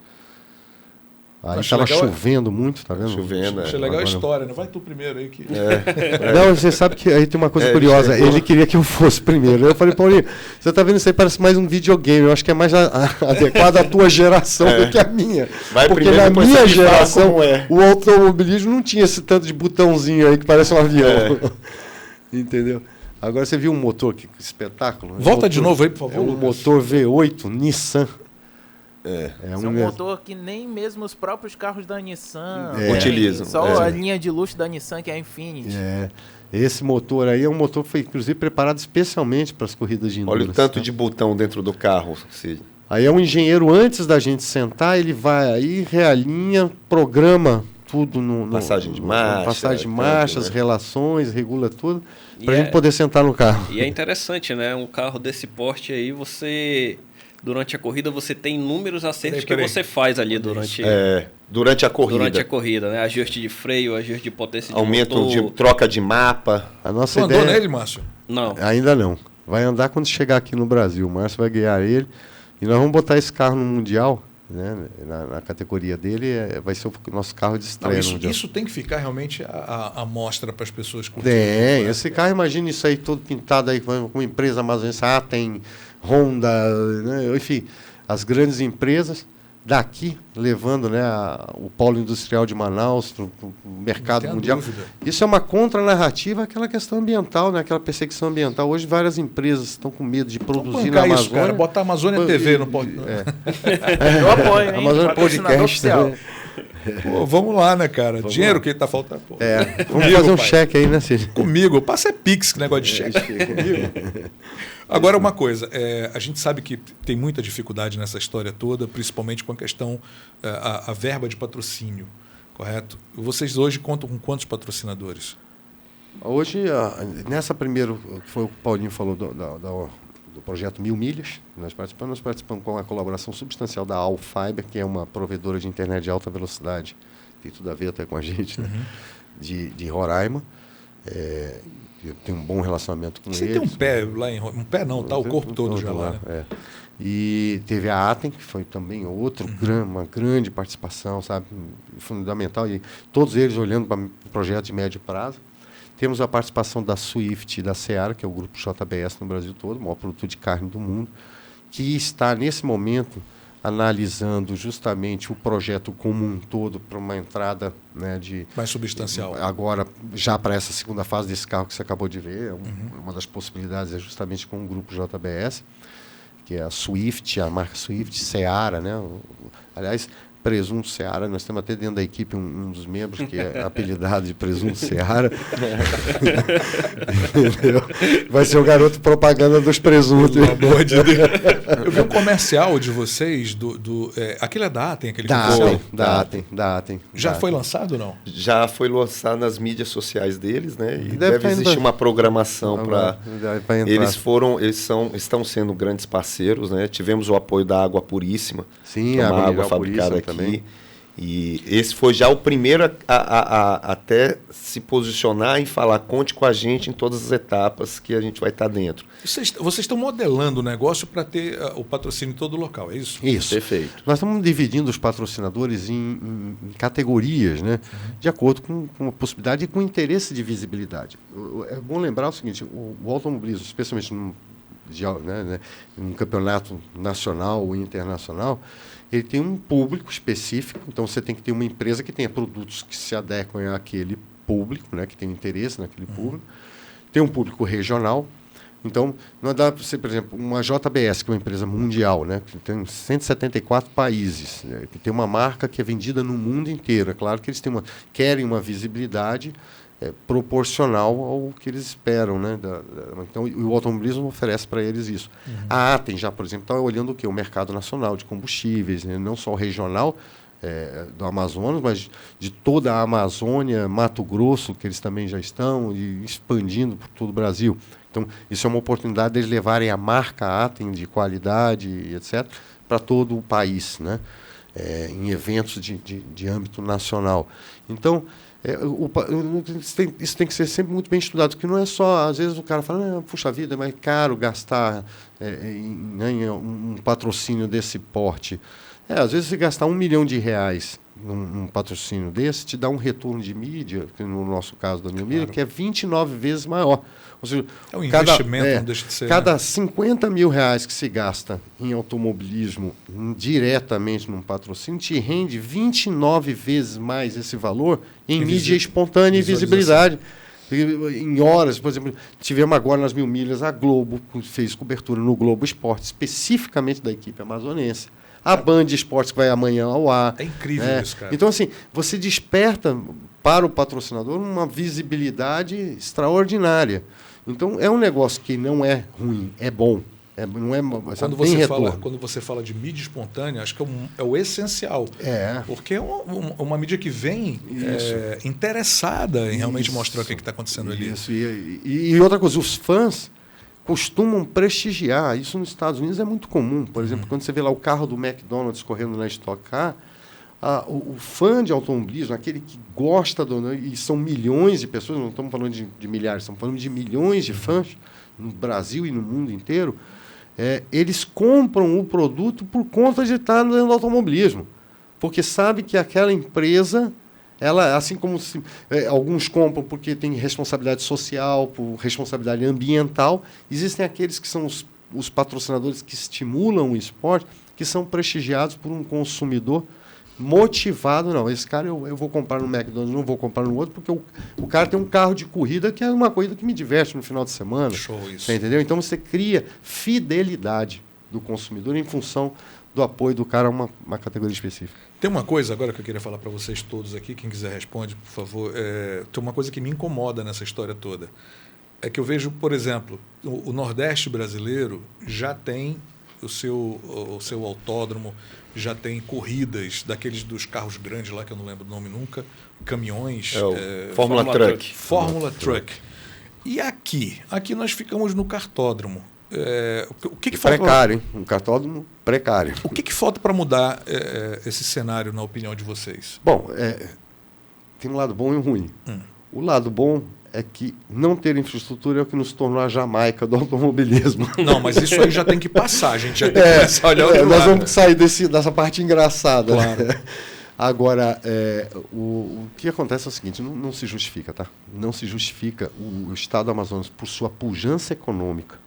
Aí Achei estava legal, chovendo muito, tá vendo? Chovendo, Achei legal a Agora- história, né? Vai tu primeiro aí que... Não, você sabe que aí tem uma coisa curiosa. ele chegou. Ele queria que eu fosse primeiro. Eu falei, Paulinho, você tá vendo isso aí? Parece mais um videogame. Eu acho que é mais adequado à tua geração do que a minha. Vai Porque primeiro, na depois minha você me fala geração, como é. o automobilismo não tinha esse tanto de botãozinho aí que parece um avião. Entendeu? Agora você viu um motor, que espetáculo. Volta de novo aí, por favor, É um Lucas. motor V8 Nissan. É Esse é um motor que nem mesmo os próprios carros da Nissan É. Utilizam. Só a linha de luxo da Nissan, que é a Infiniti. Esse motor aí é um motor que foi, inclusive, preparado especialmente para as corridas de endurance. Olha o tanto tá? de botão dentro do carro, Cid. Aí é um engenheiro, antes da gente sentar, ele vai aí, realinha, programa tudo no Passagem de marcha, passagem de câmbio, marcha, as né? relações, regula tudo, E para a gente poder sentar no carro. E é interessante, né? Um carro desse porte aí, durante a corrida, você tem inúmeros acertos Peraí. que você faz ali durante Durante a corrida. a corrida, né? Ajuste de freio, ajuste de potência de Aumento motor. de troca de mapa. A nossa Tu andou ideia nele, Márcio? Não. ainda não. Vai andar quando chegar aqui no Brasil. O Márcio vai ganhar ele. E nós vamos botar esse carro no Mundial, né? Na categoria dele, vai ser o nosso carro de Não, estreia no Mundial. isso tem que ficar realmente a mostra para as pessoas curtirem. Tem, esse carro, imagina isso aí todo pintado aí com uma empresa amazonense, tem Honda, né? Enfim, as grandes empresas daqui levando, né, o polo industrial de Manaus para o mercado Não tenha mundial. dúvida. Isso é uma contranarrativa àquela questão ambiental, né, aquela perseguição ambiental. Hoje várias empresas estão com medo de produzir na Bancar isso, Amazônia. cara. Botar a Amazônia TV no pode. Eu apoio, hein? Amazônia Patrocinador Podcast. oficial. né? Pô, vamos lá, né, cara? Dinheiro que tá faltando. Pô. Vamos Comigo, fazer um pai. cheque aí, né, Cid? Comigo, passa Pix, que negócio de cheque. Agora, uma coisa, a gente sabe que tem muita dificuldade nessa história toda, principalmente com a questão, a verba de patrocínio, correto? Vocês hoje contam com quantos patrocinadores? Hoje, nessa primeira, que foi o que o Paulinho falou do projeto 1000 Milhas, nós participamos com a colaboração substancial da Alfiber, que é uma provedora de internet de alta velocidade, tem tudo a ver até com a gente, né? de Roraima. Eu tenho um bom relacionamento com Você eles. tem um pé lá em... Um pé não, tá o corpo todo já lá, né? E teve a Atem, que foi também uma grande participação, sabe, fundamental, e todos eles olhando para o projeto de médio prazo. Temos a participação da Swift e da Seara, que é o grupo JBS no Brasil todo, o maior produtor de carne do mundo, que está, nesse momento, analisando justamente o projeto como um todo para uma entrada, né, mais substancial. Agora, já para essa segunda fase desse carro que você acabou de ver, uma das possibilidades é justamente com o grupo JBS, que é a Swift, a marca Swift, Seara, né? Aliás, Presunto Seara, nós temos até dentro da equipe um dos membros que é apelidado de Presunto Seara. Vai ser o garoto propaganda dos presuntos. Pelo amor de Deus. Eu vi um comercial de vocês, aquele é da Atem, aquele comercial? Da Atem. Já foi lançado ou não? Já foi lançado nas mídias sociais deles, né? E deve existir uma programação para... Estão sendo grandes parceiros, né? Tivemos o apoio da Água Puríssima. Sim, que é uma água fabricada aqui. Também. E esse foi já o primeiro a até se posicionar e falar, conte com a gente em todas as etapas que a gente vai estar dentro. Vocês estão modelando o negócio para ter o patrocínio em todo local, é isso? Isso. Perfeito. Nós estamos dividindo os patrocinadores em categorias, né? De acordo com a possibilidade e com o interesse de visibilidade. É bom lembrar o seguinte, o automobilismo, especialmente num campeonato nacional ou internacional, ele tem um público específico, então você tem que ter uma empresa que tenha produtos que se adequem àquele público, né, que tem interesse naquele público. Tem um público regional, então não dá para ser, por exemplo, uma JBS, que é uma empresa mundial, né, que tem 174 países, né, que tem uma marca que é vendida no mundo inteiro. É claro que eles querem uma visibilidade proporcional ao que eles esperam, né? Então, o automobilismo oferece para eles isso. A Atem já, por exemplo, está olhando o quê? O mercado nacional de combustíveis, né? Não só o regional do Amazonas, mas de toda a Amazônia, Mato Grosso, que eles também já estão, e expandindo por todo o Brasil. Então, isso é uma oportunidade deles levarem a marca Atem de qualidade, etc., para todo o país, né? Em eventos de âmbito nacional. Então, isso tem que ser sempre muito bem estudado, porque não é só, às vezes o cara fala, puxa vida, é mais caro gastar em um patrocínio desse porte. Às vezes você gastar R$1 milhão num patrocínio desse, te dá um retorno de mídia, que no nosso caso da New Media, que é 29 vezes maior. Ou seja, um investimento, não deixa de ser. Cada R$50 mil que se gasta em automobilismo diretamente num patrocínio te rende 29 vezes mais esse valor em mídia espontânea e visibilidade. Em horas, por exemplo, tivemos agora nas 1000 milhas, a Globo fez cobertura no Globo Esporte, especificamente da equipe amazonense. A Band Esportes que vai amanhã ao ar. É incrível isso, cara. Então, assim, você desperta para o patrocinador uma visibilidade extraordinária. Então, é um negócio que não é ruim, é bom. Quando você fala de mídia espontânea, acho que é o essencial. Porque é uma mídia que vem interessada em realmente mostrar o que está acontecendo ali. E outra coisa, os fãs costumam prestigiar. Isso nos Estados Unidos é muito comum. Por exemplo, quando você vê lá o carro do McDonald's correndo na Stock Car, o fã de automobilismo, aquele que gosta e são milhões de pessoas, não estamos falando de milhares, estamos falando de milhões de fãs no Brasil e no mundo inteiro, eles compram o produto por conta de estar dentro do automobilismo, porque sabe que aquela empresa, ela, assim como alguns compram porque tem responsabilidade social, por responsabilidade ambiental, existem aqueles que são os patrocinadores que estimulam o esporte, que são prestigiados por um consumidor motivado. Não, esse cara eu vou comprar no McDonald's, não vou comprar no outro, porque o cara tem um carro de corrida que é uma corrida que me diverte no final de semana. Show isso. Você entendeu? Então você cria fidelidade do consumidor em função do apoio do cara a uma categoria específica. Tem uma coisa agora que eu queria falar para vocês todos aqui, quem quiser responde, por favor. Tem uma coisa que me incomoda nessa história toda. É que eu vejo, por exemplo, o Nordeste brasileiro já tem o seu autódromo, já tem corridas daqueles dos carros grandes lá, que eu não lembro o nome nunca, caminhões. Fórmula Truck. Fórmula Truck. E aqui nós ficamos no kartódromo. O que falta precário, hein? Um kartódromo precário. O que falta para mudar esse cenário, na opinião de vocês? Bom, tem um lado bom e um ruim. O lado bom é que não ter infraestrutura é o que nos tornou a Jamaica do automobilismo. Não, mas isso aí já tem que passar, a gente já tem que começar a olhar o nós vamos sair dessa parte engraçada. Claro. Agora, o que acontece é o seguinte, não se justifica, tá? Não se justifica o Estado do Amazonas por sua pujança econômica,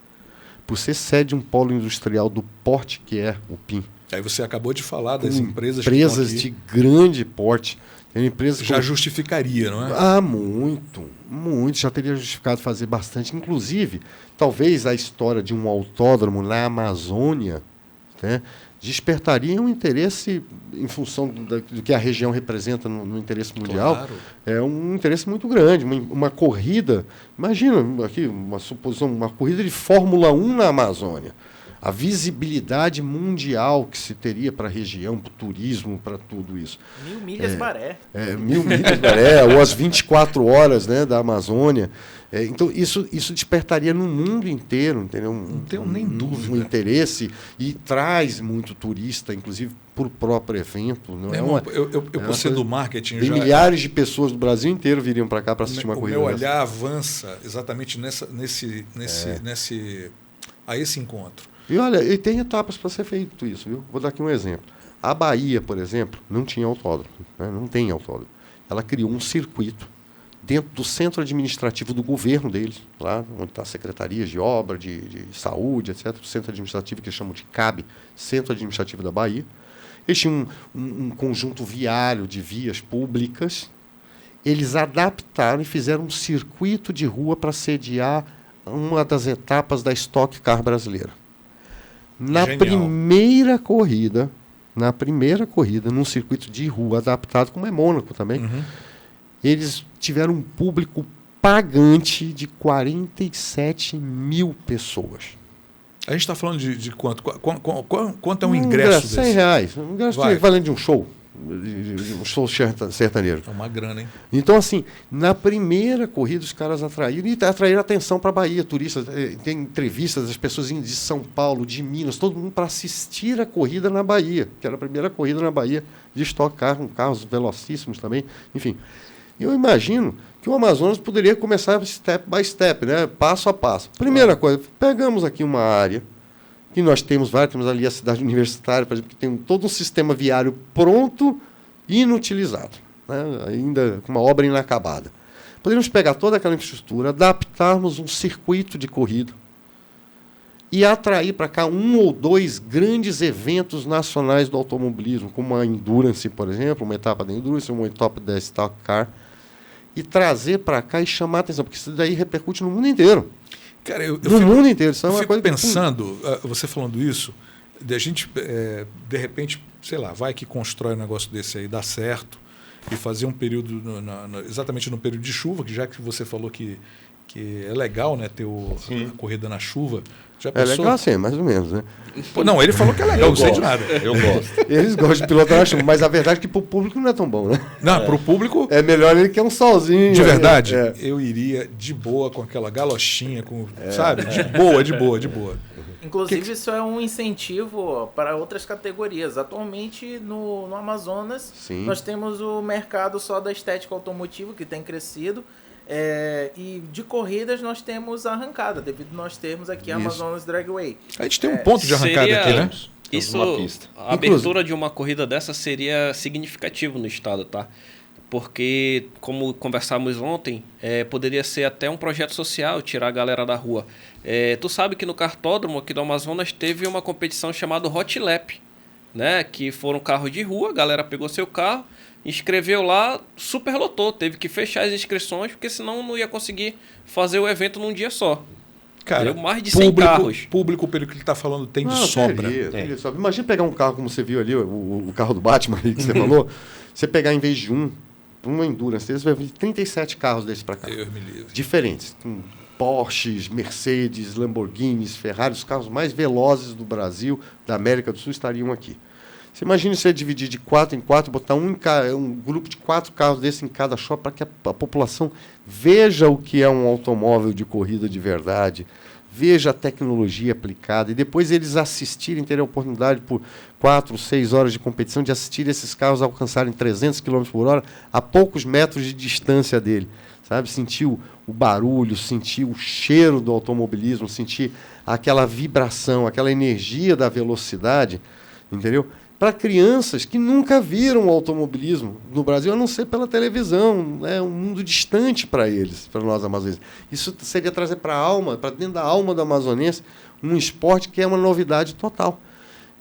por ser sede de um polo industrial do porte que é o PIN. Aí você acabou de falar das empresas de grande porte. Tem empresas já justificaria, não é? Ah, muito. Já teria justificado fazer bastante. Inclusive, talvez a história de um autódromo na Amazônia, né, despertaria um interesse em função do que a região representa no interesse mundial. Claro. É um interesse muito grande. Uma corrida, imagina aqui uma corrida de Fórmula 1 na Amazônia. A visibilidade mundial que se teria para a região, para o turismo, para tudo isso. 1000 milhas maré. 1000 milhas maré, ou as 24 horas, né, da Amazônia. Então, isso despertaria no mundo inteiro, entendeu? Não tenho nem dúvida. Um interesse e traz muito turista, inclusive por próprio evento. Não eu por ser do marketing... milhares de pessoas do Brasil inteiro viriam para cá para assistir uma corrida. O meu olhar avança exatamente a esse encontro. E olha, e tem etapas para ser feito isso, viu? Vou dar aqui um exemplo. A Bahia, por exemplo, não tinha autódromo, né? Não tem autódromo. Ela criou um circuito dentro do centro administrativo do governo deles, lá onde está as secretarias de obra, de saúde, etc. O centro administrativo que eles chamam de CAB, Centro Administrativo da Bahia. Eles tinham um conjunto viário de vias públicas. Eles adaptaram e fizeram um circuito de rua para sediar uma das etapas da Stock Car brasileira. Na primeira corrida, num circuito de rua adaptado, como é Mônaco também, eles tiveram um público pagante de 47 mil pessoas. A gente está falando de quanto? Quanto é um ingresso desse? R$100. Um ingresso valendo de um show. Um show sertanejo. É uma grana, hein? Então, assim, na primeira corrida, os caras atraíram atenção para a Bahia, turistas. Tem entrevistas das pessoas de São Paulo, de Minas, todo mundo para assistir a corrida na Bahia, que era a primeira corrida na Bahia de Stock Car, com carros velocíssimos também. Enfim, eu imagino que o Amazonas poderia começar step by step, né? Passo a passo. Primeira coisa, pegamos aqui uma área que nós temos ali a cidade universitária, por exemplo, que tem todo um sistema viário pronto e inutilizado, né? Ainda com uma obra inacabada. Poderíamos pegar toda aquela infraestrutura, adaptarmos um circuito de corrida e atrair para cá 1 ou 2 grandes eventos nacionais do automobilismo, como a Endurance, por exemplo, uma etapa da Endurance, uma etapa da Stock Car, e trazer para cá e chamar a atenção, porque isso daí repercute no mundo inteiro. Cara, mundo inteiro. Isso é uma coisa pensando, você falando isso, de a gente, de repente, sei lá, vai que constrói um negócio desse aí, dá certo, e fazer um período, exatamente no período de chuva, que já que você falou que é legal, né, ter a corrida na chuva. Já pensou? É legal sim, mais ou menos, né? Não, ele falou que é legal, não sei de nada. Eu gosto. Eles gostam de pilotar na chuva, mas a verdade é que para o público não é tão bom, né? Não, para o público... É melhor ele que é um solzinho. De verdade, eu iria de boa com aquela galochinha, sabe? De boa. Inclusive, isso é um incentivo para outras categorias. Atualmente, no Amazonas, nós temos o mercado só da estética automotiva, que tem crescido. E de corridas nós temos a arrancada, devido a nós termos aqui a Amazonas Dragway. A gente tem um ponto de arrancada aqui, né? A abertura de uma corrida dessa seria significativo no estado, tá? Porque, como conversamos ontem, poderia ser até um projeto social, tirar a galera da rua. Tu sabe que no cartódromo aqui do Amazonas teve uma competição chamada Hot Lap, né? Que foram carros de rua, a galera pegou seu carro, inscreveu lá, superlotou, teve que fechar as inscrições, porque senão não ia conseguir fazer o evento num dia só. Cara, deu mais de 100 carros. Público, pelo que ele está falando, tem de sobra. Imagina pegar um carro, como você viu ali, o carro do Batman ali que você falou, você pegar em vez de uma Endurance, você vai ver 37 carros desses para cá. Deus me livre. Diferentes. Porsches, Mercedes, Lamborghinis, Ferrari, os carros mais velozes do Brasil, da América do Sul, estariam aqui. Você imagina você dividir de 4 em 4, botar um grupo de 4 carros desse em cada shopping para que a população veja o que é um automóvel de corrida de verdade, veja a tecnologia aplicada e depois eles assistirem, terem a oportunidade por 4, 6 horas de competição de assistir esses carros alcançarem 300 km por hora a poucos metros de distância dele. Sabe? Sentir o barulho, sentir o cheiro do automobilismo, sentir aquela vibração, aquela energia da velocidade, entendeu? Para crianças que nunca viram o automobilismo no Brasil, a não ser pela televisão. É um mundo distante para eles, para nós amazonenses. Isso seria trazer para dentro da alma do amazonense, um esporte que é uma novidade total.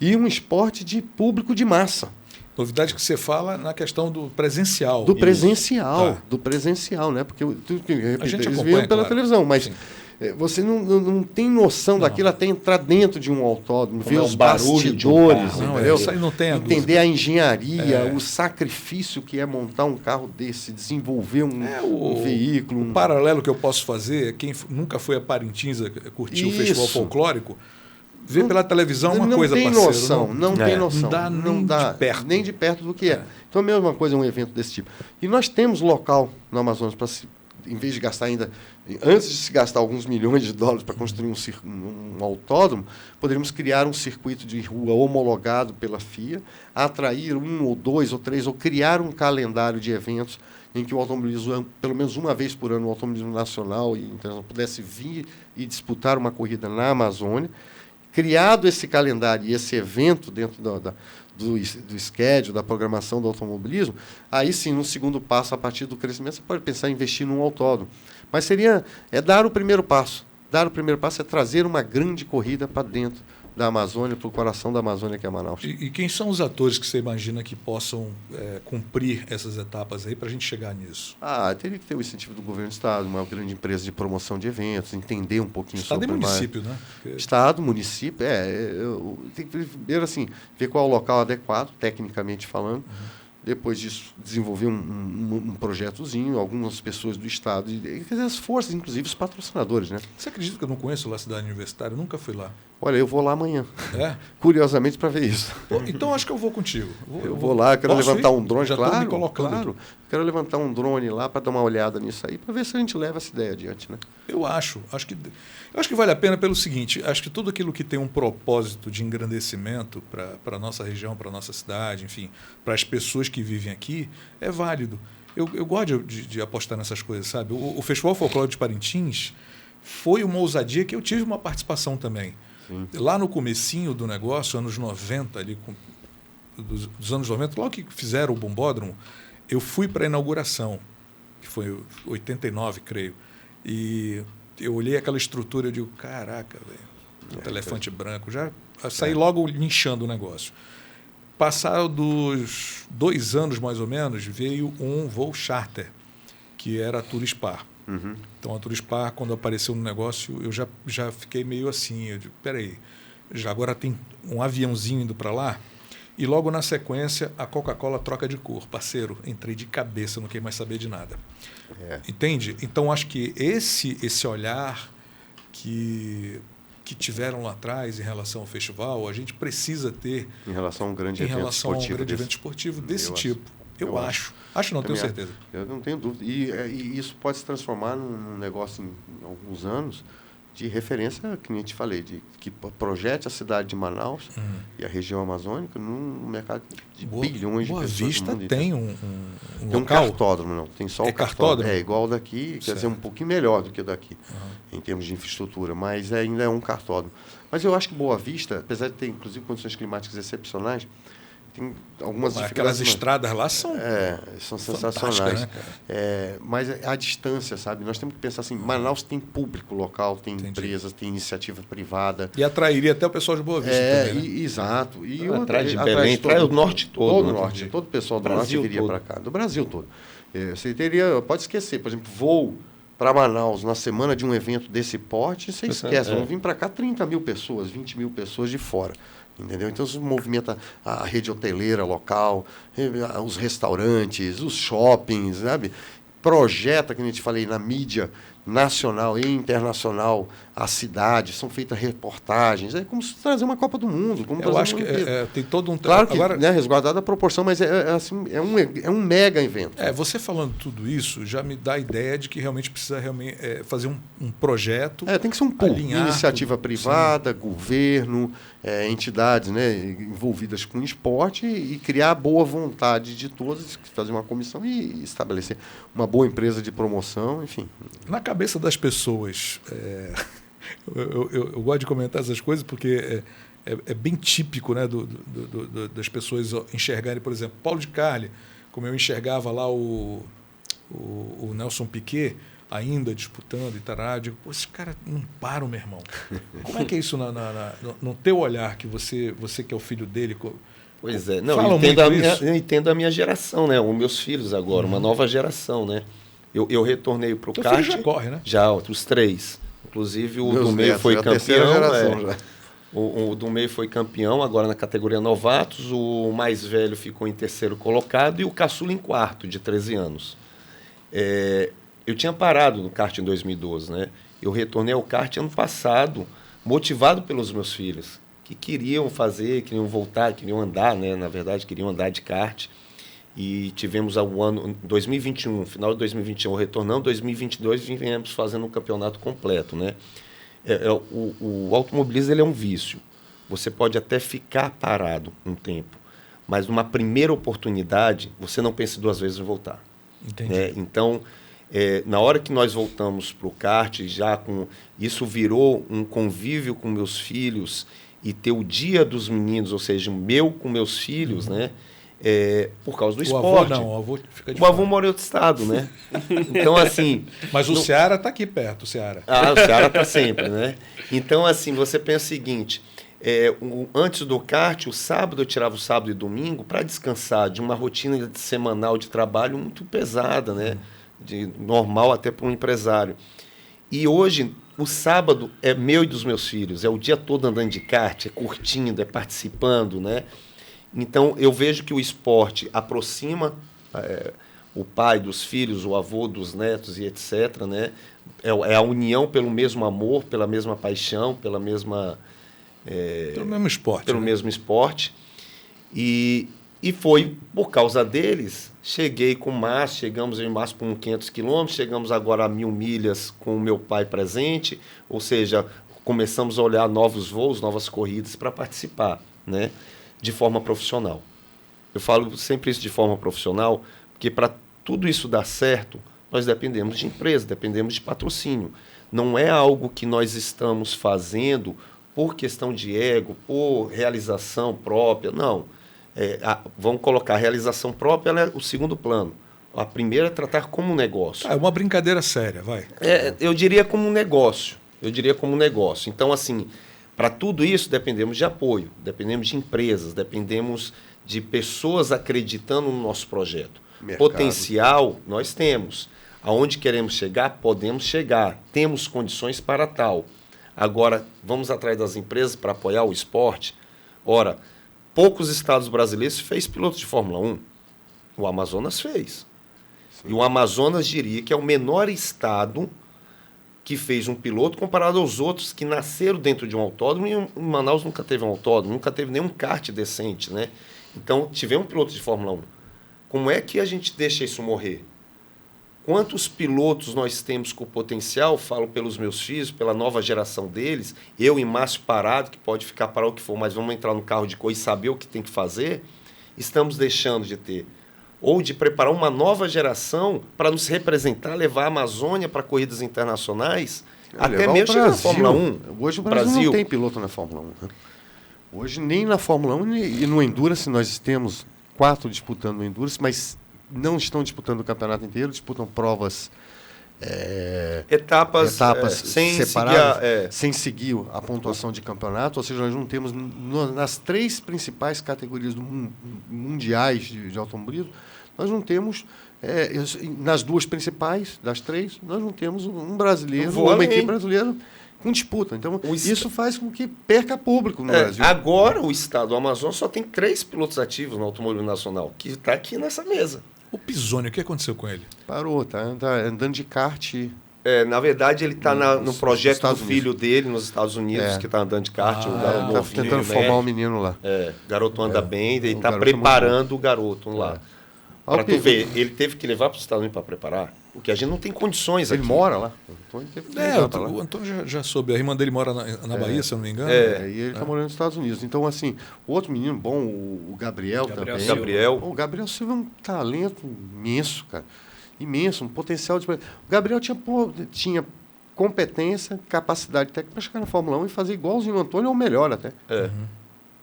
e um esporte de público de massa. Novidade que você fala na questão do presencial. Do presencial, Tá. do presencial, né? Porque tudo que A gente eles acompanha, viam pela claro. televisão, mas Sim. você não tem noção daquilo até entrar dentro de um autódromo, ver é o os barulho de um bastidores, carro, Não, entendeu? isso aí não tem a Entender dúvida. a engenharia, o sacrifício que é montar um carro desse, desenvolver um veículo. O paralelo que eu posso fazer é quem nunca foi a Parintins curtir o festival Isso. folclórico, ver pela televisão uma não coisa, tem parceiro. noção, não tem noção. Não dá nem de perto. Nem de perto do que é. Então, a mesma coisa é um evento desse tipo. E nós temos local no Amazonas para em vez de gastar ainda, antes de se gastar alguns milhões de dólares para construir um autódromo, poderíamos criar um circuito de rua homologado pela FIA, atrair 1 ou 2 ou 3, ou criar um calendário de eventos em que o automobilismo, pelo menos uma vez por ano, o automobilismo nacional e internacional pudesse vir e disputar uma corrida na Amazônia. Criado esse calendário e esse evento dentro do schedule, da programação do automobilismo, aí sim, no segundo passo, a partir do crescimento, você pode pensar em investir num autódromo. Mas dar o primeiro passo. Dar o primeiro passo é trazer uma grande corrida para dentro da Amazônia, para o coração da Amazônia, que é Manaus. E quem são os atores que você imagina que possam cumprir essas etapas aí para a gente chegar nisso? Teria que ter o incentivo do governo do Estado, uma grande empresa de promoção de eventos, entender um pouquinho Estado sobre e município, né? Estado, município, tem que primeiro assim, ver qual é o local adequado, tecnicamente falando. Depois disso, desenvolver um projetozinho, algumas pessoas do Estado, e as forças, inclusive os patrocinadores, né? Você acredita que eu não conheço lá a cidade universitária? Eu nunca fui lá. Olha, eu vou lá amanhã, É? curiosamente, para ver isso. Pô, então acho que eu vou contigo. Eu vou lá, quero Posso levantar ir? um drone, Já estou me claro, colocando claro. aqui. Quero levantar um drone lá para dar uma olhada nisso aí, para ver se a gente leva essa ideia adiante, né? Eu acho que vale a pena pelo seguinte, acho que tudo aquilo que tem um propósito de engrandecimento para a nossa região, para a nossa cidade, enfim, para as pessoas que vivem aqui, é válido. Eu gosto de apostar nessas coisas, sabe? O Festival Folclórico de Parintins foi uma ousadia que eu tive uma participação também. Sim. Lá no comecinho do negócio, anos 90, ali, dos anos 90, logo que fizeram o Bombódromo, eu fui para a inauguração, que foi 89, creio. E eu olhei aquela estrutura e digo, caraca, velho, elefante branco. Já saí logo linchando o negócio. Passado dos 2 anos, mais ou menos, veio um voo charter, que era a Turispar. Então, a Turispar, quando apareceu no negócio, eu já fiquei meio assim. Eu digo, peraí, agora tem um aviãozinho indo para lá? E logo na sequência, a Coca-Cola troca de cor. Parceiro, entrei de cabeça, não queria mais saber de nada. Entende? Então, acho que esse olhar que tiveram lá atrás em relação ao festival, a gente precisa ter em relação a um grande evento esportivo desse tipo. Eu acho. Acho não, tenho certeza. Eu não tenho dúvida. E isso pode se transformar num negócio em alguns anos de referência, que nem te falei, que projete a cidade de Manaus e a região amazônica num mercado de bilhões de pessoas. Boa Vista tem um tem um cartódromo, não. Tem só o cartódromo. É igual daqui, quer dizer, um pouquinho melhor do que daqui, em termos de infraestrutura, mas ainda é um cartódromo. Mas eu acho que Boa Vista, apesar de ter, inclusive, condições climáticas excepcionais, tem algumas dificuldades. Aquelas estradas lá são sensacionais. Né, mas a distância, sabe? Nós temos que pensar assim, Manaus tem público local, tem empresas, tem iniciativa privada. E atrairia até o pessoal de Boa Vista também, né? Exato. E atrás de Belém, atrás do norte todo. Todo o norte. Todo o pessoal do norte viria para cá. Do Brasil todo. Você pode esquecer, por exemplo, voo para Manaus na semana de um evento desse porte, você esquece. Vão vir para cá 30 mil pessoas, 20 mil pessoas de fora. Entendeu? Então, isso movimenta a rede hoteleira local, os restaurantes, os shoppings, sabe? Projeta, que a gente falei, na mídia nacional e internacional, a cidade, são feitas reportagens. É como se trazer uma Copa do Mundo. Como eu acho que tem todo um... Claro que, resguardada a proporção, mas é um mega evento. Você falando tudo isso já me dá a ideia de que realmente precisa fazer um projeto. Tem que ser um pool. Iniciativa privada, governo, entidades, né, envolvidas com esporte e criar a boa vontade de todos, fazer uma comissão e estabelecer uma boa empresa de promoção, enfim. Na cabeça das pessoas, eu gosto de comentar essas coisas porque é bem típico, né, das pessoas enxergarem, por exemplo, Paulo de Carli, como eu enxergava lá o Nelson Piquet, ainda disputando e tará. Digo, pô, esses caras não param, meu irmão. Como é que é isso no teu olhar, que você que é o filho dele? Pois é. Não, Fala eu entendo a minha geração, né? Os meus filhos agora, uma nova geração, né? Eu retornei para o kart. Filho já corre, né? Já, os 3. Inclusive o Meus do meio netos, foi é a terceira campeão. geração já. O do meio foi campeão, agora na categoria novatos. O mais velho ficou em 3º colocado e o caçula em 4º, de 13 anos. Eu tinha parado no kart em 2012, né? Eu retornei ao kart ano passado, motivado pelos meus filhos, que queriam fazer, queriam voltar, queriam andar, né? Na verdade, queriam andar de kart. E tivemos o ano 2021, final de 2021, retornando, 2022 viemos fazendo um campeonato completo, né? O automobilismo ele é um vício. Você pode até ficar parado um tempo, mas numa primeira oportunidade, você não pensa 2 vezes em voltar. Entendi. Né? Então, na hora que nós voltamos para o kart, isso virou um convívio com meus filhos e ter o dia dos meninos, ou seja, o meu com meus filhos, né? Por causa do esporte. O avô fica de O avô fora. mora em outro estado, né? Então, assim... Mas o Ceará está aqui perto, o Ceará. O Ceará está sempre, né? Então, assim, você pensa o seguinte, antes do kart, o sábado, eu tirava o sábado e domingo para descansar de uma rotina semanal de trabalho muito pesada, né? Normal até para um empresário. E hoje, o sábado é meu e dos meus filhos, é o dia todo andando de kart, é curtindo, é participando, né? Então, eu vejo que o esporte aproxima o pai dos filhos, o avô dos netos e etc., né? É a união pelo mesmo amor, pela mesma paixão, pela mesma... Pelo mesmo esporte. Pelo mesmo esporte. E foi por causa deles, chegamos em março por 500 quilômetros, chegamos agora a 1.000 milhas com o meu pai presente, ou seja, começamos a olhar novos voos, novas corridas para participar, né? De forma profissional. Eu falo sempre isso de forma profissional, porque para tudo isso dar certo, nós dependemos de empresa, dependemos de patrocínio. Não é algo que nós estamos fazendo por questão de ego, por realização própria, não. Vamos colocar a realização própria, ela é o segundo plano. A primeira é tratar como um negócio. É uma brincadeira séria, vai. Eu diria como um negócio. Então, assim, para tudo isso, dependemos de apoio, dependemos de empresas, dependemos de pessoas acreditando no nosso projeto. Mercado. Potencial, nós temos. Aonde queremos chegar, podemos chegar. Temos condições para tal. Agora, vamos atrás das empresas para apoiar o esporte? Ora, poucos estados brasileiros fez piloto de Fórmula 1. O Amazonas fez. Sim. E o Amazonas diria que é o menor estado que fez um piloto comparado aos outros que nasceram dentro de um autódromo, e em Manaus nunca teve um autódromo, nunca teve nenhum kart decente, né? Então, tivemos um piloto de Fórmula 1. Como é que a gente deixa isso morrer? Quantos pilotos nós temos com potencial, falo pelos meus filhos, pela nova geração deles, eu e Márcio parado, que pode ficar para o que for, mas vamos entrar no carro de corrida e saber o que tem que fazer, estamos deixando de ter. Ou de preparar uma nova geração para nos representar, levar a Amazônia para corridas internacionais, até mesmo chegar na Fórmula 1. Hoje o Brasil não tem piloto na Fórmula 1. Né? Hoje nem na Fórmula 1 e no Endurance nós temos 4 disputando no Endurance, mas não estão disputando o campeonato inteiro, disputam provas... etapas sem separadas, sem seguir a pontuação de campeonato, ou seja, nós não temos nas 3 principais categorias mundiais de automobilismo, nós não temos, nas 2 principais, das 3, nós não temos um brasileiro, uma equipe brasileira com disputa. Então, isso faz com que perca público no Brasil. Agora, o estado do Amazonas só tem 3 pilotos ativos no automobilismo nacional, que está aqui nessa mesa. O Pisoni, o que aconteceu com ele? Parou, tá andando de kart. Na verdade, ele está no projeto do filho dele nos Estados Unidos, que está andando de kart. Está tentando formar um menino lá. O garoto anda bem, ele está preparando o garoto lá. Para tu ver, ele teve que levar para os Estados Unidos para preparar, porque a gente não tem condições aqui. Ele mora lá. O Antônio já soube. A irmã dele mora na Bahia, se eu não me engano. E ele está morando nos Estados Unidos. Então, assim, o outro menino bom, o Gabriel também. O Gabriel Silva é um talento imenso, cara. Imenso, um potencial de... O Gabriel tinha competência, capacidade técnica para chegar na Fórmula 1 e fazer igualzinho o Antônio, ou melhor até.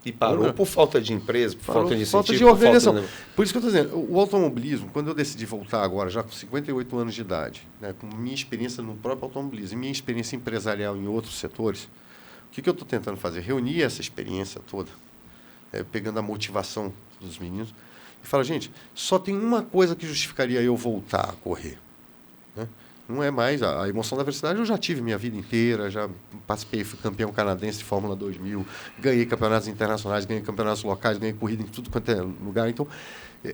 E parou por falta de empresa, por falta de incentivo, falta de organização. Falta de... Por isso que eu estou dizendo, o automobilismo, quando eu decidi voltar agora, já com 58 anos de idade, né, com minha experiência no próprio automobilismo e minha experiência empresarial em outros setores, o que eu estou tentando fazer? Reunir essa experiência toda, pegando a motivação dos meninos, e falar, gente, só tem uma coisa que justificaria eu voltar a correr. Né? Não é mais a emoção da velocidade, eu já tive minha vida inteira, já participei, fui campeão canadense de Fórmula 2000, ganhei campeonatos internacionais, ganhei campeonatos locais, ganhei corrida em tudo quanto é lugar. Então,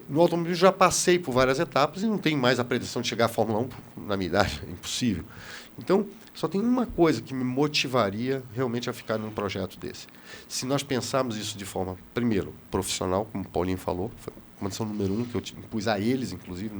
no automobilismo já passei por várias etapas e não tenho mais a pretensão de chegar à Fórmula 1 na minha idade, é impossível. Então, só tem uma coisa que me motivaria realmente a ficar num projeto desse. Se nós pensarmos isso de forma, primeiro, profissional, como o Paulinho falou, foi a condição número 1 que eu impus a eles, inclusive,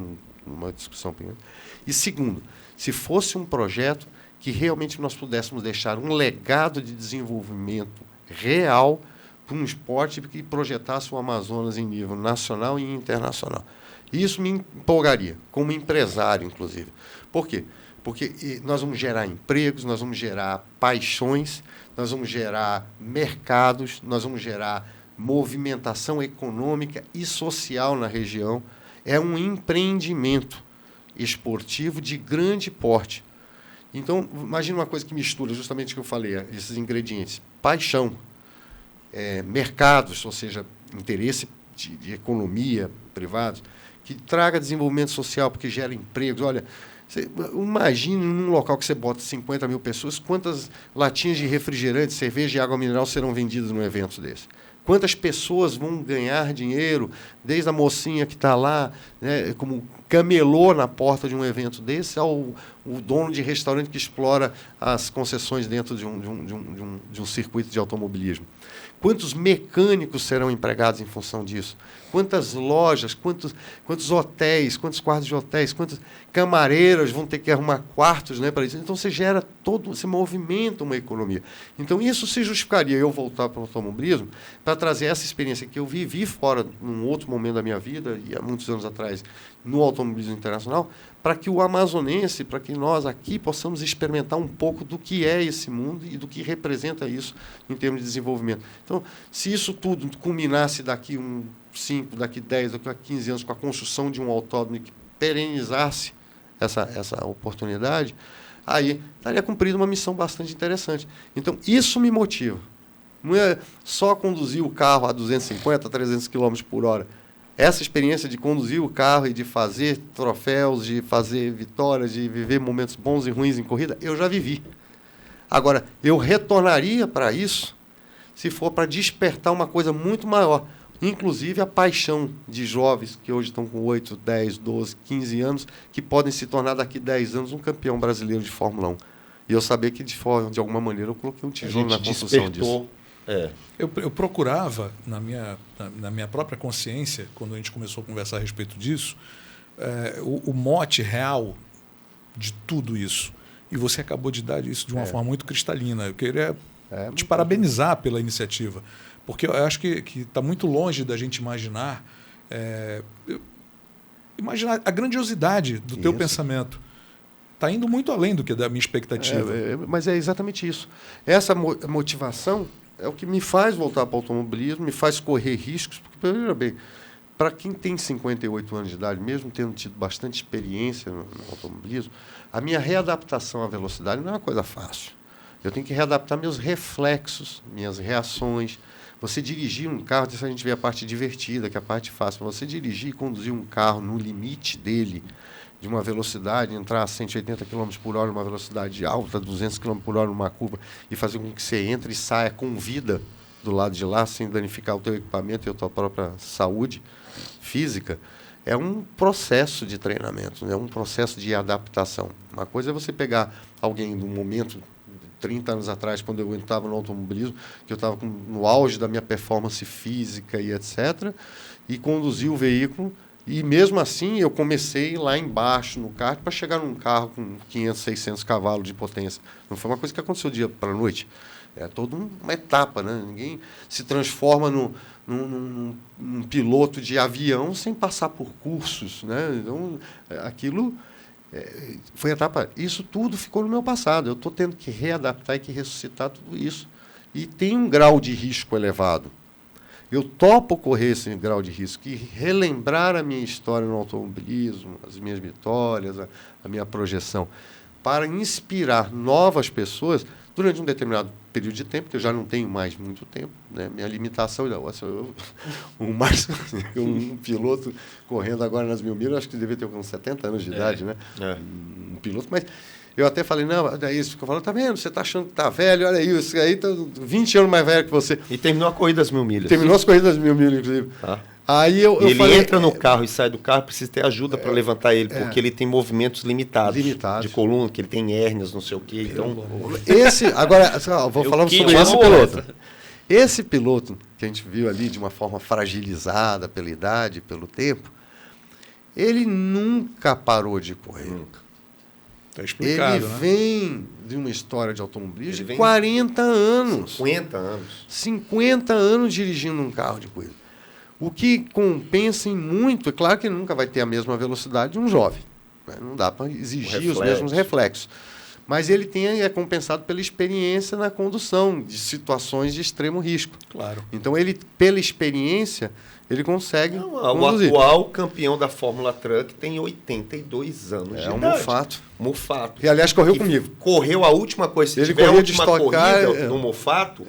numa discussão primeiro. E segundo, se fosse um projeto que realmente nós pudéssemos deixar um legado de desenvolvimento real para um esporte que projetasse o Amazonas em nível nacional e internacional. Isso me empolgaria, como empresário, inclusive. Por quê? Porque nós vamos gerar empregos, nós vamos gerar paixões, nós vamos gerar mercados, nós vamos gerar movimentação econômica e social na região. É um empreendimento esportivo de grande porte. Então, imagine uma coisa que mistura justamente o que eu falei, esses ingredientes. Paixão, mercados, ou seja, interesse de economia privados, que traga desenvolvimento social, porque gera empregos. Olha, você imagine num local que você bota 50 mil pessoas, quantas latinhas de refrigerante, cerveja e água mineral serão vendidas num evento desse. Quantas pessoas vão ganhar dinheiro, desde a mocinha que está lá, né, como camelô na porta de um evento desse, ao o dono de restaurante que explora as concessões dentro de um circuito de automobilismo. Quantos mecânicos serão empregados em função disso? Quantas lojas, quantos hotéis, quantos quartos de hotéis, quantas camareiras vão ter que arrumar quartos, né, para isso? Então, você movimenta uma economia. Então, isso se justificaria eu voltar para o automobilismo para trazer essa experiência que eu vivi fora, num outro momento da minha vida, e há muitos anos atrás, no automobilismo internacional, para que o amazonense, para que nós aqui possamos experimentar um pouco do que é esse mundo e do que representa isso em termos de desenvolvimento. Então, se isso tudo culminasse daqui 5, daqui 10, daqui a 15 anos, com a construção de um autódromo que perenizasse essa oportunidade, aí estaria cumprida uma missão bastante interessante. Então, isso me motiva. Não é só conduzir o carro a 250, 300 km por hora. Essa experiência de conduzir o carro e de fazer troféus, de fazer vitórias, de viver momentos bons e ruins em corrida, eu já vivi. Agora, eu retornaria para isso se for para despertar uma coisa muito maior. Inclusive a paixão de jovens que hoje estão com 8, 10, 12, 15 anos, que podem se tornar daqui 10 anos um campeão brasileiro de Fórmula 1. E eu saber que, de alguma maneira, eu coloquei um tijolo na construção disso. Eu procurava, na minha própria consciência, quando a gente começou a conversar a respeito disso, o mote real de tudo isso. E você acabou de dar isso de uma forma muito cristalina. Eu queria te parabenizar pela iniciativa, porque eu acho que está muito longe da gente imaginar a grandiosidade do teu pensamento. Está indo muito além do que da minha expectativa. Mas é exatamente isso. Essa motivação é o que me faz voltar para o automobilismo, me faz correr riscos, porque, veja bem, para quem tem 58 anos de idade, mesmo tendo tido bastante experiência no automobilismo, a minha readaptação à velocidade não é uma coisa fácil. Eu tenho que readaptar meus reflexos, minhas reações. Você dirigir um carro, a gente vê a parte divertida, que é a parte fácil. Você dirigir e conduzir um carro no limite dele, de uma velocidade, entrar a 180 km por hora numa velocidade alta, 200 km por hora numa curva, e fazer com que você entre e saia com vida do lado de lá, sem danificar o teu equipamento e a tua própria saúde física, é um processo de treinamento, é um processo de adaptação. Uma coisa é você pegar alguém num momento, 30 anos atrás, quando eu estava no automobilismo, que eu estava no auge da minha performance física e etc., e conduzir o veículo. E mesmo assim, eu comecei lá embaixo no kart para chegar num carro com 500, 600 cavalos de potência. Não foi uma coisa que aconteceu dia para a noite. É toda uma etapa, né? Ninguém se transforma num piloto de avião sem passar por cursos, né? Então, aquilo foi etapa. Isso tudo ficou no meu passado. Eu estou tendo que readaptar e que ressuscitar tudo isso. E tem um grau de risco elevado. eu topo correr esse grau de risco e relembrar a minha história no automobilismo, as minhas vitórias, a minha projeção, para inspirar novas pessoas durante um determinado período de tempo, que eu já não tenho mais muito tempo, né? Minha limitação, um piloto correndo agora nas 1000 milhas, acho que devia ter uns 70 anos de idade, né? Um piloto, mas eu até falei, não, daí isso ficou falando, tá vendo, você tá achando que tá velho, olha aí, isso aí tá 20 anos mais velho que você. E terminou a corrida das 1000 milhas. Terminou as corridas das 1000 milhas, inclusive. Tá. Aí eu ele falei, entra no carro e sai do carro, precisa ter ajuda para levantar ele, porque ele tem movimentos limitados de coluna, que ele tem hérnias, não sei o quê. Então, agora, vou falar sobre esse piloto. Esse piloto que a gente viu ali de uma forma fragilizada pela idade, pelo tempo, ele nunca parou de correr. Nunca. Tá explicado, ele vem de uma história de automobilismo de 40 anos. 50 anos dirigindo um carro de corrida. O que compensa em muito, é claro que ele nunca vai ter a mesma velocidade de um jovem. Né? Não dá para exigir os mesmos reflexos. Mas ele é compensado pela experiência na condução de situações de extremo risco. Claro. Então, ele, pela experiência, ele consegue conduzir. O atual campeão da Fórmula Truck tem 82 anos de idade. Mofato. E, aliás, correu comigo. Correu a última coisa. Se ele tiver a última corrida no Mofato,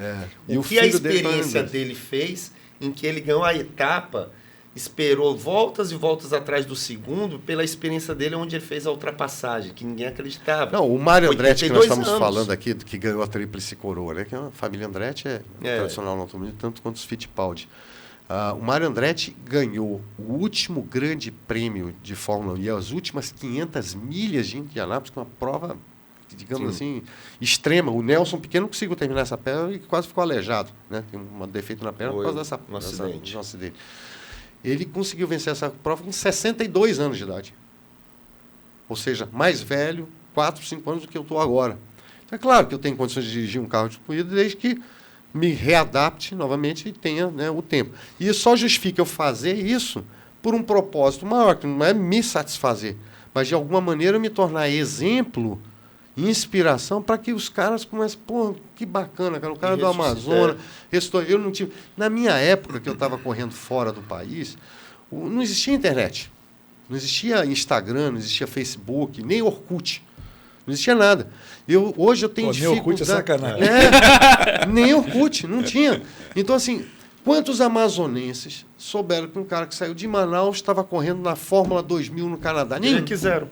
o que a experiência dele fez, em que ele ganhou a etapa, esperou voltas e voltas atrás do segundo, pela experiência dele, onde ele fez a ultrapassagem, que ninguém acreditava. Não, o Mário Andretti, que nós estamos falando aqui, que ganhou a tríplice coroa, né? Que a família Andretti é tradicional no automobilismo, tanto quanto os Fittipaldi. O Mário Andretti ganhou o último grande prêmio de Fórmula 1 e as últimas 500 milhas de Indianápolis, com uma prova, digamos assim, extrema. O Nelson Pequeno conseguiu terminar essa perna e quase ficou aleijado, né? Tem um defeito na perna por causa de um acidente. Ele conseguiu vencer essa prova com 62 anos de idade. Ou seja, mais velho, 4, 5 anos do que eu estou agora. Então, é claro que eu tenho condições de dirigir um carro de corrida desde que me readapte novamente e tenha, né, o tempo. E só justifica eu fazer isso por um propósito maior, que não é me satisfazer, mas de alguma maneira me tornar exemplo, inspiração, para que os caras comecem, pô, que bacana, cara, o cara do Amazonas, eu não tive... Na minha época, que eu estava correndo fora do país, não existia internet, não existia Instagram, não existia Facebook, nem Orkut, não existia nada. Hoje eu tenho dificuldade... Nem Orkut é sacanagem. Nem Orkut, não tinha. Então, assim, quantos amazonenses souberam que um cara que saiu de Manaus estava correndo na Fórmula 2000 no Canadá? Nem quiseram.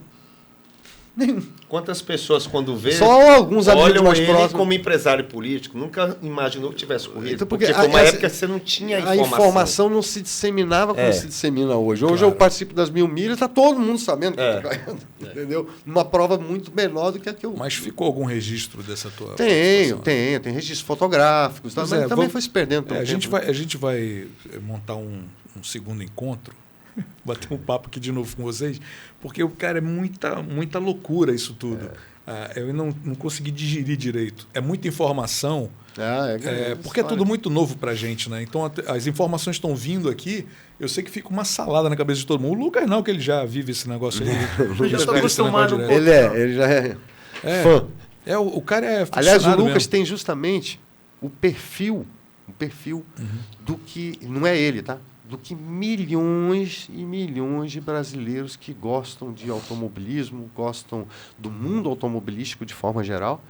Quantas pessoas, quando vê, só alguns olham mais ele próximos como empresário político, nunca imaginou que tivesse corrido. Então, porque foi uma época que você não tinha informação. A informação não se disseminava como se dissemina hoje. Hoje eu participo das 1000 milhas, está todo mundo sabendo que eu estou ganhando. Entendeu? Numa prova muito menor do que a que eu... Mas ficou algum registro dessa tua Tem registros fotográficos, mas também foi se perdendo pelo tempo. A gente vai montar um segundo encontro, bater um papo aqui de novo com vocês, porque, cara, é muita loucura isso tudo. Eu não consegui digerir direito. É muita informação, porque é tudo muito novo pra gente, né? Então, as informações estão vindo aqui, eu sei que fica uma salada na cabeça de todo mundo. O Lucas não, que ele já vive esse negócio aí. Eu já estou acostumado. Ele já é fã. O cara é aficionado. Aliás, o Lucas mesmo. tem justamente o perfil do que... Não é ele, tá? Do que milhões e milhões de brasileiros que gostam de automobilismo, gostam do mundo automobilístico de forma geral,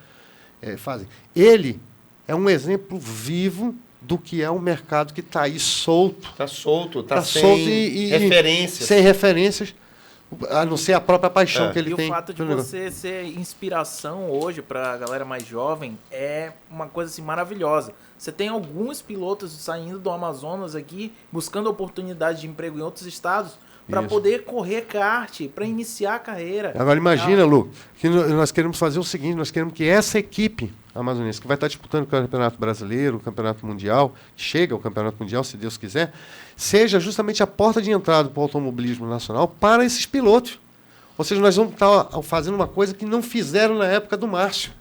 fazem. Ele é um exemplo vivo do que é um mercado que está aí solto. Está solto sem referências. Sem referências, a não ser a própria paixão que ele tem. E o fato de você ser inspiração hoje para a galera mais jovem é uma coisa assim, maravilhosa. Você tem alguns pilotos saindo do Amazonas aqui, buscando oportunidade de emprego em outros estados, para poder correr kart, para iniciar a carreira. Agora imagina, Lu, que nós queremos fazer o seguinte, nós queremos que essa equipe amazonense, que vai estar disputando o Campeonato Brasileiro, o Campeonato Mundial, chega ao Campeonato Mundial, se Deus quiser, seja justamente a porta de entrada para o automobilismo nacional para esses pilotos. Ou seja, nós vamos estar fazendo uma coisa que não fizeram na época do Márcio,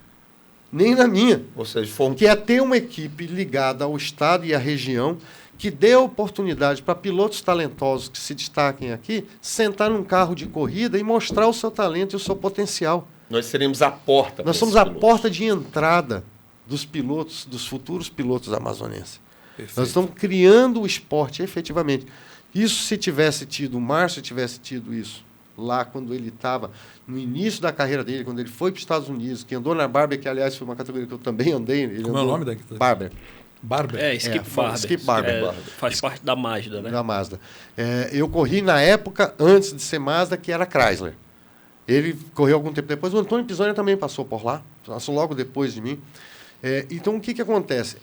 nem na minha. Ou seja, que é ter uma equipe ligada ao estado e à região que dê oportunidade para pilotos talentosos que se destaquem aqui sentar num carro de corrida e mostrar o seu talento e o seu potencial. Nós seremos a porta. Nós somos a porta de entrada dos pilotos, dos futuros pilotos amazonenses. Perfeito. Nós estamos criando o esporte efetivamente. Isso se tivesse tido, o Márcio tivesse tido isso lá quando ele estava no início da carreira dele, quando ele foi para os Estados Unidos, que andou na Barber, que aliás foi uma categoria que eu também andei. Como é o nome daqui? Barber. Barber? Skip Barber. Skip Barber. Faz parte da Mazda, né? Da Mazda. Eu corri na época, antes de ser Mazda, que era Chrysler. Ele correu algum tempo depois. O Antônio Pisoni também passou por lá, passou logo depois de mim. Então, o que acontece?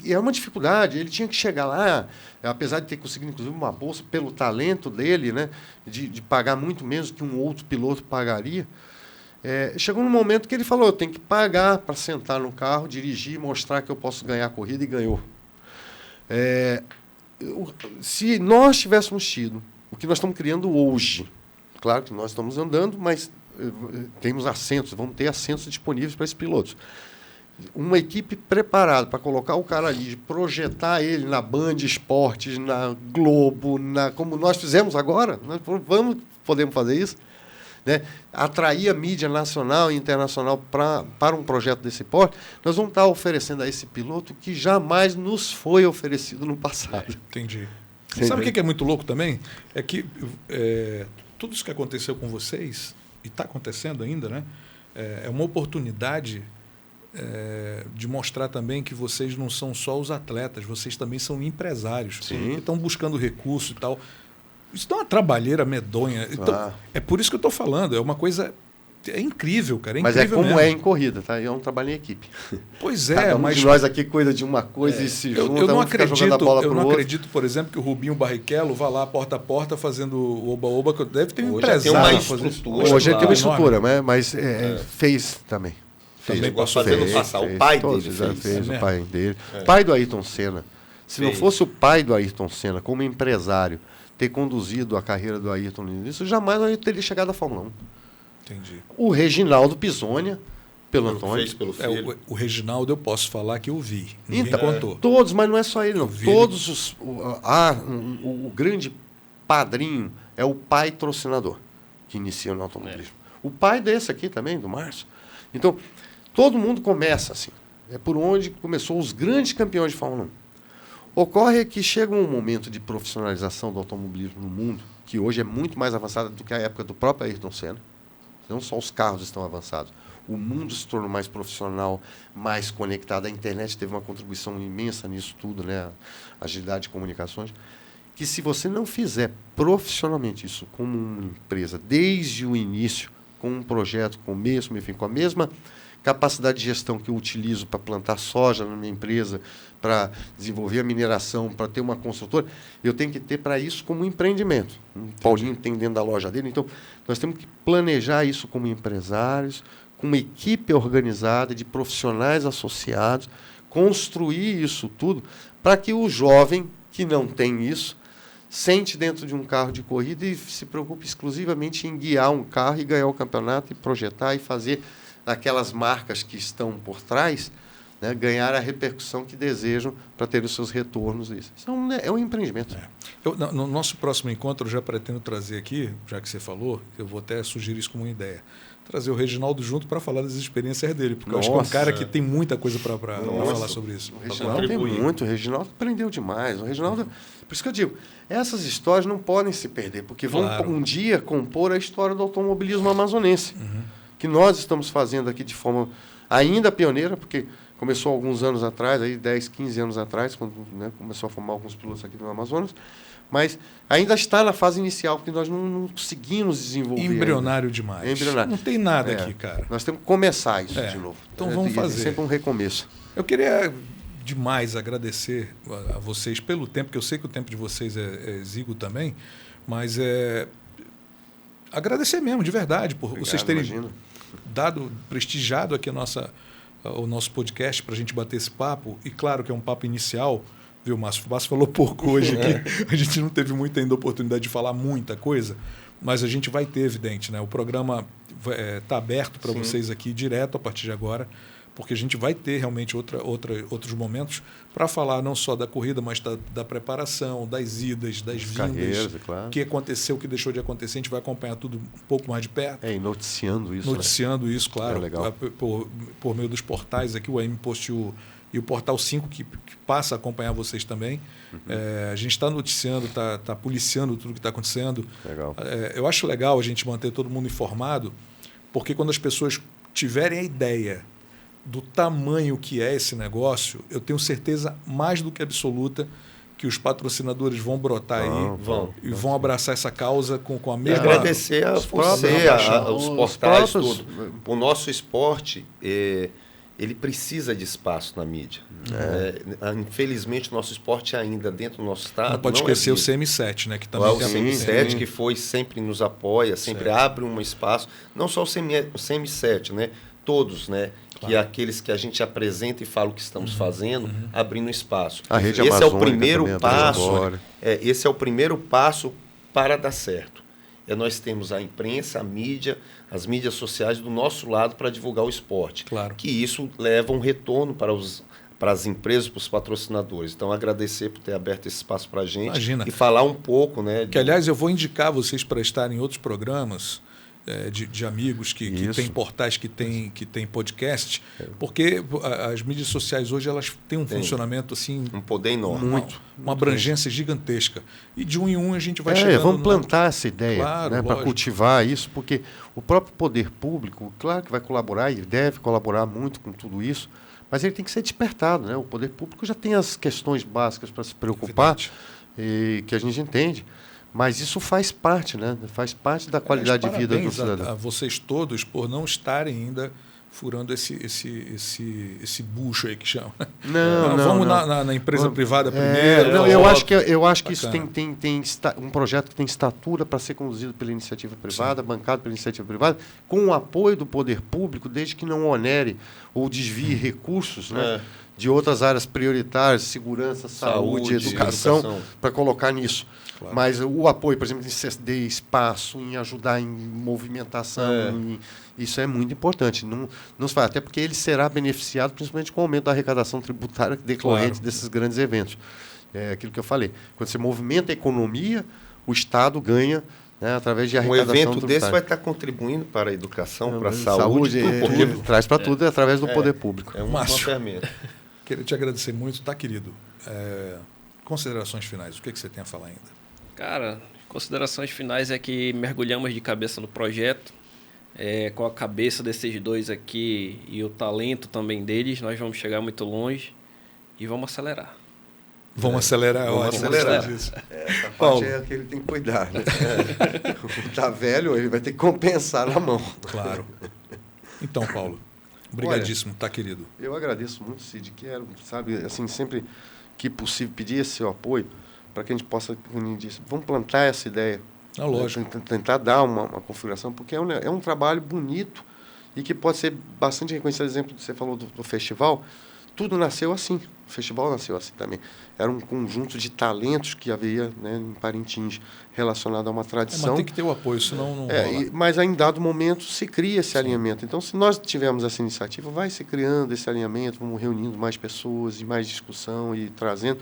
É uma dificuldade. Ele tinha que chegar lá, apesar de ter conseguido, inclusive, uma bolsa pelo talento dele, né, de pagar muito menos que um outro piloto pagaria. Chegou num momento que ele falou, eu tenho que pagar para sentar no carro, dirigir, mostrar que eu posso ganhar a corrida, e ganhou. Se nós tivéssemos tido o que nós estamos criando hoje, claro que nós estamos andando, mas temos assentos, vamos ter assentos disponíveis para esses pilotos. Uma equipe preparada para colocar o cara ali, projetar ele na Band Esportes, na Globo, como nós fizemos agora, nós podemos fazer isso, né? Atrair a mídia nacional e internacional para um projeto desse porte, nós vamos estar oferecendo a esse piloto que jamais nos foi oferecido no passado. Entendi. Sabe o que é muito louco também? É que tudo isso que aconteceu com vocês, e está acontecendo ainda, né? É uma oportunidade de mostrar também que vocês não são só os atletas, vocês também são empresários. Sim. Que estão buscando recurso e tal. Isso dá uma trabalheira medonha. Então, é por isso que eu estou falando. É uma coisa... É incrível, cara. Mas incrível como mesmo. em corrida, tá? É um trabalho em equipe. Pois é, Cada um mas... de nós aqui cuida de uma coisa e se junta, eu não fica jogando a bola pro outro. acredito, por exemplo, que o Rubinho Barrichello vá lá porta a porta fazendo o oba-oba. Deve ter um Hoje empresário. tem uma fazendo estrutura. Hoje ele tem uma enorme. estrutura, mas fez também. Também passou passou. passar. O pai todos dele já fez. o pai dele. Pai do Ayrton Senna. Se não fosse o pai do Ayrton Senna, como empresário, ter conduzido a carreira do Ayrton nisso, jamais ele teria chegado à Fórmula 1. Entendi. O Reginaldo Pisonia, pelo Antônio. Fez pelo filho. O Reginaldo eu posso falar que eu vi. Ninguém contou. Todos, mas não é só ele, não. vi Todos o grande padrinho é o pai patrocinador que inicia no automobilismo. O pai desse aqui também, do Márcio. Então, todo mundo começa assim. É por onde começou os grandes campeões de Fórmula 1. Ocorre que chega um momento de profissionalização do automobilismo no mundo, que hoje é muito mais avançado do que a época do próprio Ayrton Senna. Não só os carros estão avançados. O mundo se tornou mais profissional, mais conectado. A internet teve uma contribuição imensa nisso tudo, né? A agilidade de comunicações. Que se você não fizer profissionalmente isso como uma empresa, desde o início, com um projeto, com o mesmo, enfim, com a mesma capacidade de gestão que eu utilizo para plantar soja na minha empresa, para desenvolver a mineração, para ter uma construtora, eu tenho que ter para isso como um empreendimento. O Paulinho tem dentro da loja dele. Então, nós temos que planejar isso como empresários, com uma equipe organizada de profissionais associados, construir isso tudo para que o jovem que não tem isso sente dentro de um carro de corrida e se preocupe exclusivamente em guiar um carro e ganhar o campeonato e projetar e fazer aquelas marcas que estão por trás, né, ganhar a repercussão que desejam para ter os seus retornos. Isso é um empreendimento. No nosso próximo encontro, eu já pretendo trazer aqui, já que você falou, eu vou até sugerir isso como uma ideia, trazer o Reginaldo junto para falar das experiências dele, porque eu acho que é um cara que tem muita coisa para falar sobre isso. O Reginaldo tem muito, o Reginaldo aprendeu demais. O Reginaldo, por isso que eu digo, essas histórias não podem se perder, porque vão um dia compor a história do automobilismo amazonense, que nós estamos fazendo aqui de forma ainda pioneira, porque começou alguns anos atrás, aí 10, 15 anos atrás, quando, né, começou a formar alguns pilotos aqui no Amazonas, mas ainda está na fase inicial, porque nós não conseguimos desenvolver. Embrionário ainda. demais. Embrionário. Não tem nada aqui, cara. Nós temos que começar isso de novo. Então vamos fazer. É sempre um recomeço. Eu queria demais agradecer a vocês pelo tempo, que eu sei que o tempo de vocês é exíguo também, mas agradecer mesmo, de verdade, por vocês terem prestigiado aqui o nosso podcast para a gente bater esse papo. E claro que é um papo inicial, viu, Márcio? O Márcio falou pouco hoje aqui. A gente não teve muita ainda oportunidade de falar muita coisa, mas a gente vai ter, evidente, né? O programa está aberto para vocês aqui direto a partir de agora, porque a gente vai ter realmente outros momentos para falar não só da corrida, mas da preparação, das idas, das vindas, claro. O que aconteceu, o que deixou de acontecer. A gente vai acompanhar tudo um pouco mais de perto. E noticiando isso. Noticiando isso, claro. Legal. Por meio dos portais aqui, o AM postou e o Portal 5, que passa a acompanhar vocês também. A gente está noticiando, está policiando tudo que está acontecendo. Legal. Eu acho legal a gente manter todo mundo informado, porque quando as pessoas tiverem a ideia do tamanho que é esse negócio, eu tenho certeza mais do que absoluta que os patrocinadores vão brotar vão abraçar essa causa com a mesma... E agradecer a você, os portais, tudo. O nosso esporte, ele precisa de espaço na mídia. Infelizmente, o nosso esporte ainda, dentro do nosso estado... Não pode esquecer o CM7, né? Que também o CM7, que sempre nos apoia, sempre abre um espaço. Não só o CM7, né? Todos, né? Que é aqueles que a gente apresenta e fala o que estamos fazendo, abrindo espaço. A rede Esse é o Amazônica primeiro também, passo. Esse é o primeiro passo para dar certo. Nós temos a imprensa, a mídia, as mídias sociais do nosso lado para divulgar o esporte. Claro. Que isso leva um retorno para as empresas, para os patrocinadores. Então, agradecer por ter aberto esse espaço para a gente. Imagina. E falar um pouco, né? Que, aliás, eu vou indicar vocês para estarem em outros programas de amigos que têm portais, que têm podcast, porque as mídias sociais hoje elas têm um funcionamento assim... Um poder enorme. Uma abrangência gigantesca. E de um em um a gente vai chegando... Vamos plantar essa ideia, claro, né, para cultivar isso, porque o próprio poder público, claro que vai colaborar e deve colaborar muito com tudo isso, mas ele tem que ser despertado, né? O poder público já tem as questões básicas para se preocupar, e que a gente entende. Mas isso faz parte, né? Faz parte da qualidade de vida do cidadão. A vocês todos por não estarem ainda furando esse bucho aí que chama. Vamos na empresa privada primeiro. Eu acho que isso tem um projeto que tem estatura para ser conduzido pela iniciativa privada, bancado pela iniciativa privada, com o apoio do poder público, desde que não onere ou desvie recursos, né, de outras áreas prioritárias, segurança, saúde, educação, para colocar nisso. Claro. Mas o apoio, por exemplo, em ceder espaço, em ajudar em movimentação, isso é muito importante. Não se faz, até porque ele será beneficiado principalmente com o aumento da arrecadação tributária decorrente desses grandes eventos. É aquilo que eu falei. Quando você movimenta a economia, o Estado ganha, né, através de arrecadação tributária. Um evento desse vai estar contribuindo para a educação, para a saúde. Porque traz para tudo através do poder público. É uma ferramenta. Queria te agradecer muito, tá, querido? Considerações finais, o que você tem a falar ainda? Cara, considerações finais é que mergulhamos de cabeça no projeto. Com a cabeça desses dois aqui e o talento também deles, nós vamos chegar muito longe e vamos acelerar. Vamos acelerar. Essa parte é a que ele tem que cuidar, né? Tá velho, ele vai ter que compensar na mão. Claro. Então, Paulo, obrigadíssimo, tá, querido? Eu agradeço muito, Cid, quero, sabe, assim, sempre que possível pedir esse seu apoio, para que a gente possa, como eu disse, vamos plantar essa ideia. Lógico. Tentar dar uma configuração, porque é um trabalho bonito e que pode ser bastante reconhecido. Exemplo que você falou do festival, tudo nasceu assim. O festival nasceu assim também. Era um conjunto de talentos que havia, né, em Parintins relacionado a uma tradição. Mas tem que ter o apoio, senão não rola. Mas em dado momento se cria esse alinhamento. Então, se nós tivermos essa iniciativa, vai se criando esse alinhamento, vamos reunindo mais pessoas e mais discussão e trazendo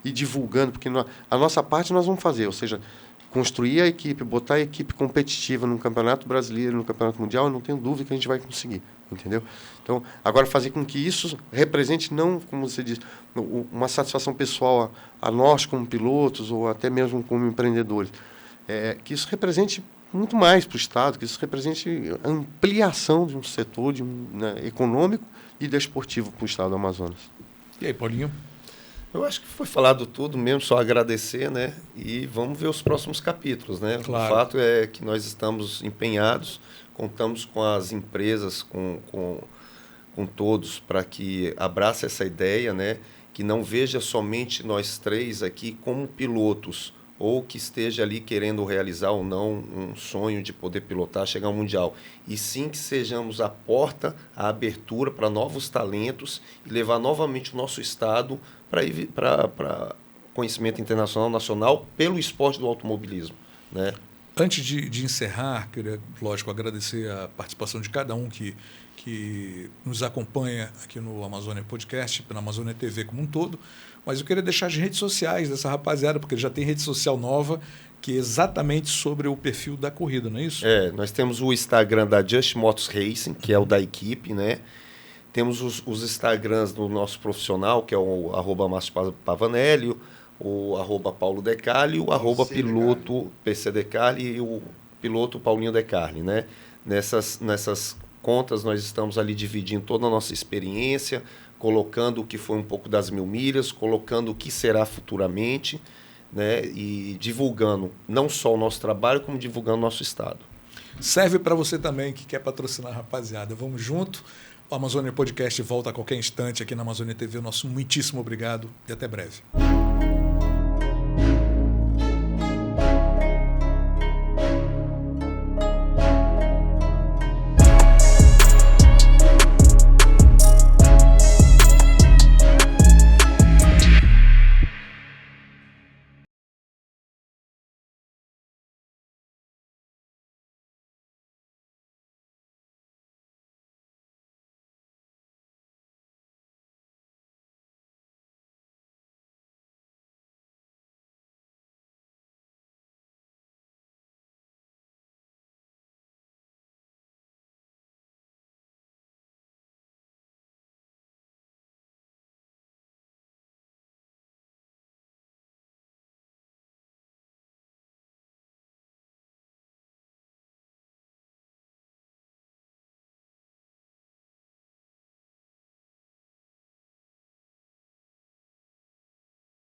e divulgando, porque a nossa parte nós vamos fazer, ou seja, construir a equipe, botar a equipe competitiva no Campeonato Brasileiro, no Campeonato Mundial, eu não tenho dúvida que a gente vai conseguir, entendeu? Então, agora fazer com que isso represente não, como você diz, uma satisfação pessoal a nós como pilotos ou até mesmo como empreendedores, que isso represente muito mais para o Estado, que isso represente a ampliação de um setor econômico e desportivo para o Estado do Amazonas. E aí, Paulinho? Eu acho que foi falado tudo mesmo, só agradecer, né? E vamos ver os próximos capítulos, né? Claro. O fato é que nós estamos empenhados, contamos com as empresas, com todos, para que abrace essa ideia, né? Que não veja somente nós três aqui como pilotos, ou que esteja ali querendo realizar ou não um sonho de poder pilotar, chegar ao Mundial. E sim que sejamos a porta, a abertura para novos talentos e levar novamente o nosso Estado para conhecimento internacional, nacional, pelo esporte do automobilismo, né? Antes de encerrar, queria, lógico, agradecer a participação de cada um que nos acompanha aqui no Amazônia Podcast, na Amazônia TV como um todo, mas eu queria deixar as redes sociais dessa rapaziada, porque já tem rede social nova, que é exatamente sobre o perfil da corrida, não é isso? Nós temos o Instagram da Just Motos Racing, que é o da equipe, né? Temos os Instagrams do nosso profissional, que é o @Márcio Pavanelli, o @Paulo Decarli, o @piloto PC Decarli e o piloto Paulinho Decarli, né? Nessas contas nós estamos ali dividindo toda a nossa experiência, colocando o que foi um pouco das 1000 milhas, colocando o que será futuramente, né? E divulgando não só o nosso trabalho, como divulgando o nosso estado. Serve para você também que quer patrocinar, rapaziada. Vamos junto. O Amazônia Podcast volta a qualquer instante aqui na Amazônia TV. O nosso muitíssimo obrigado e até breve.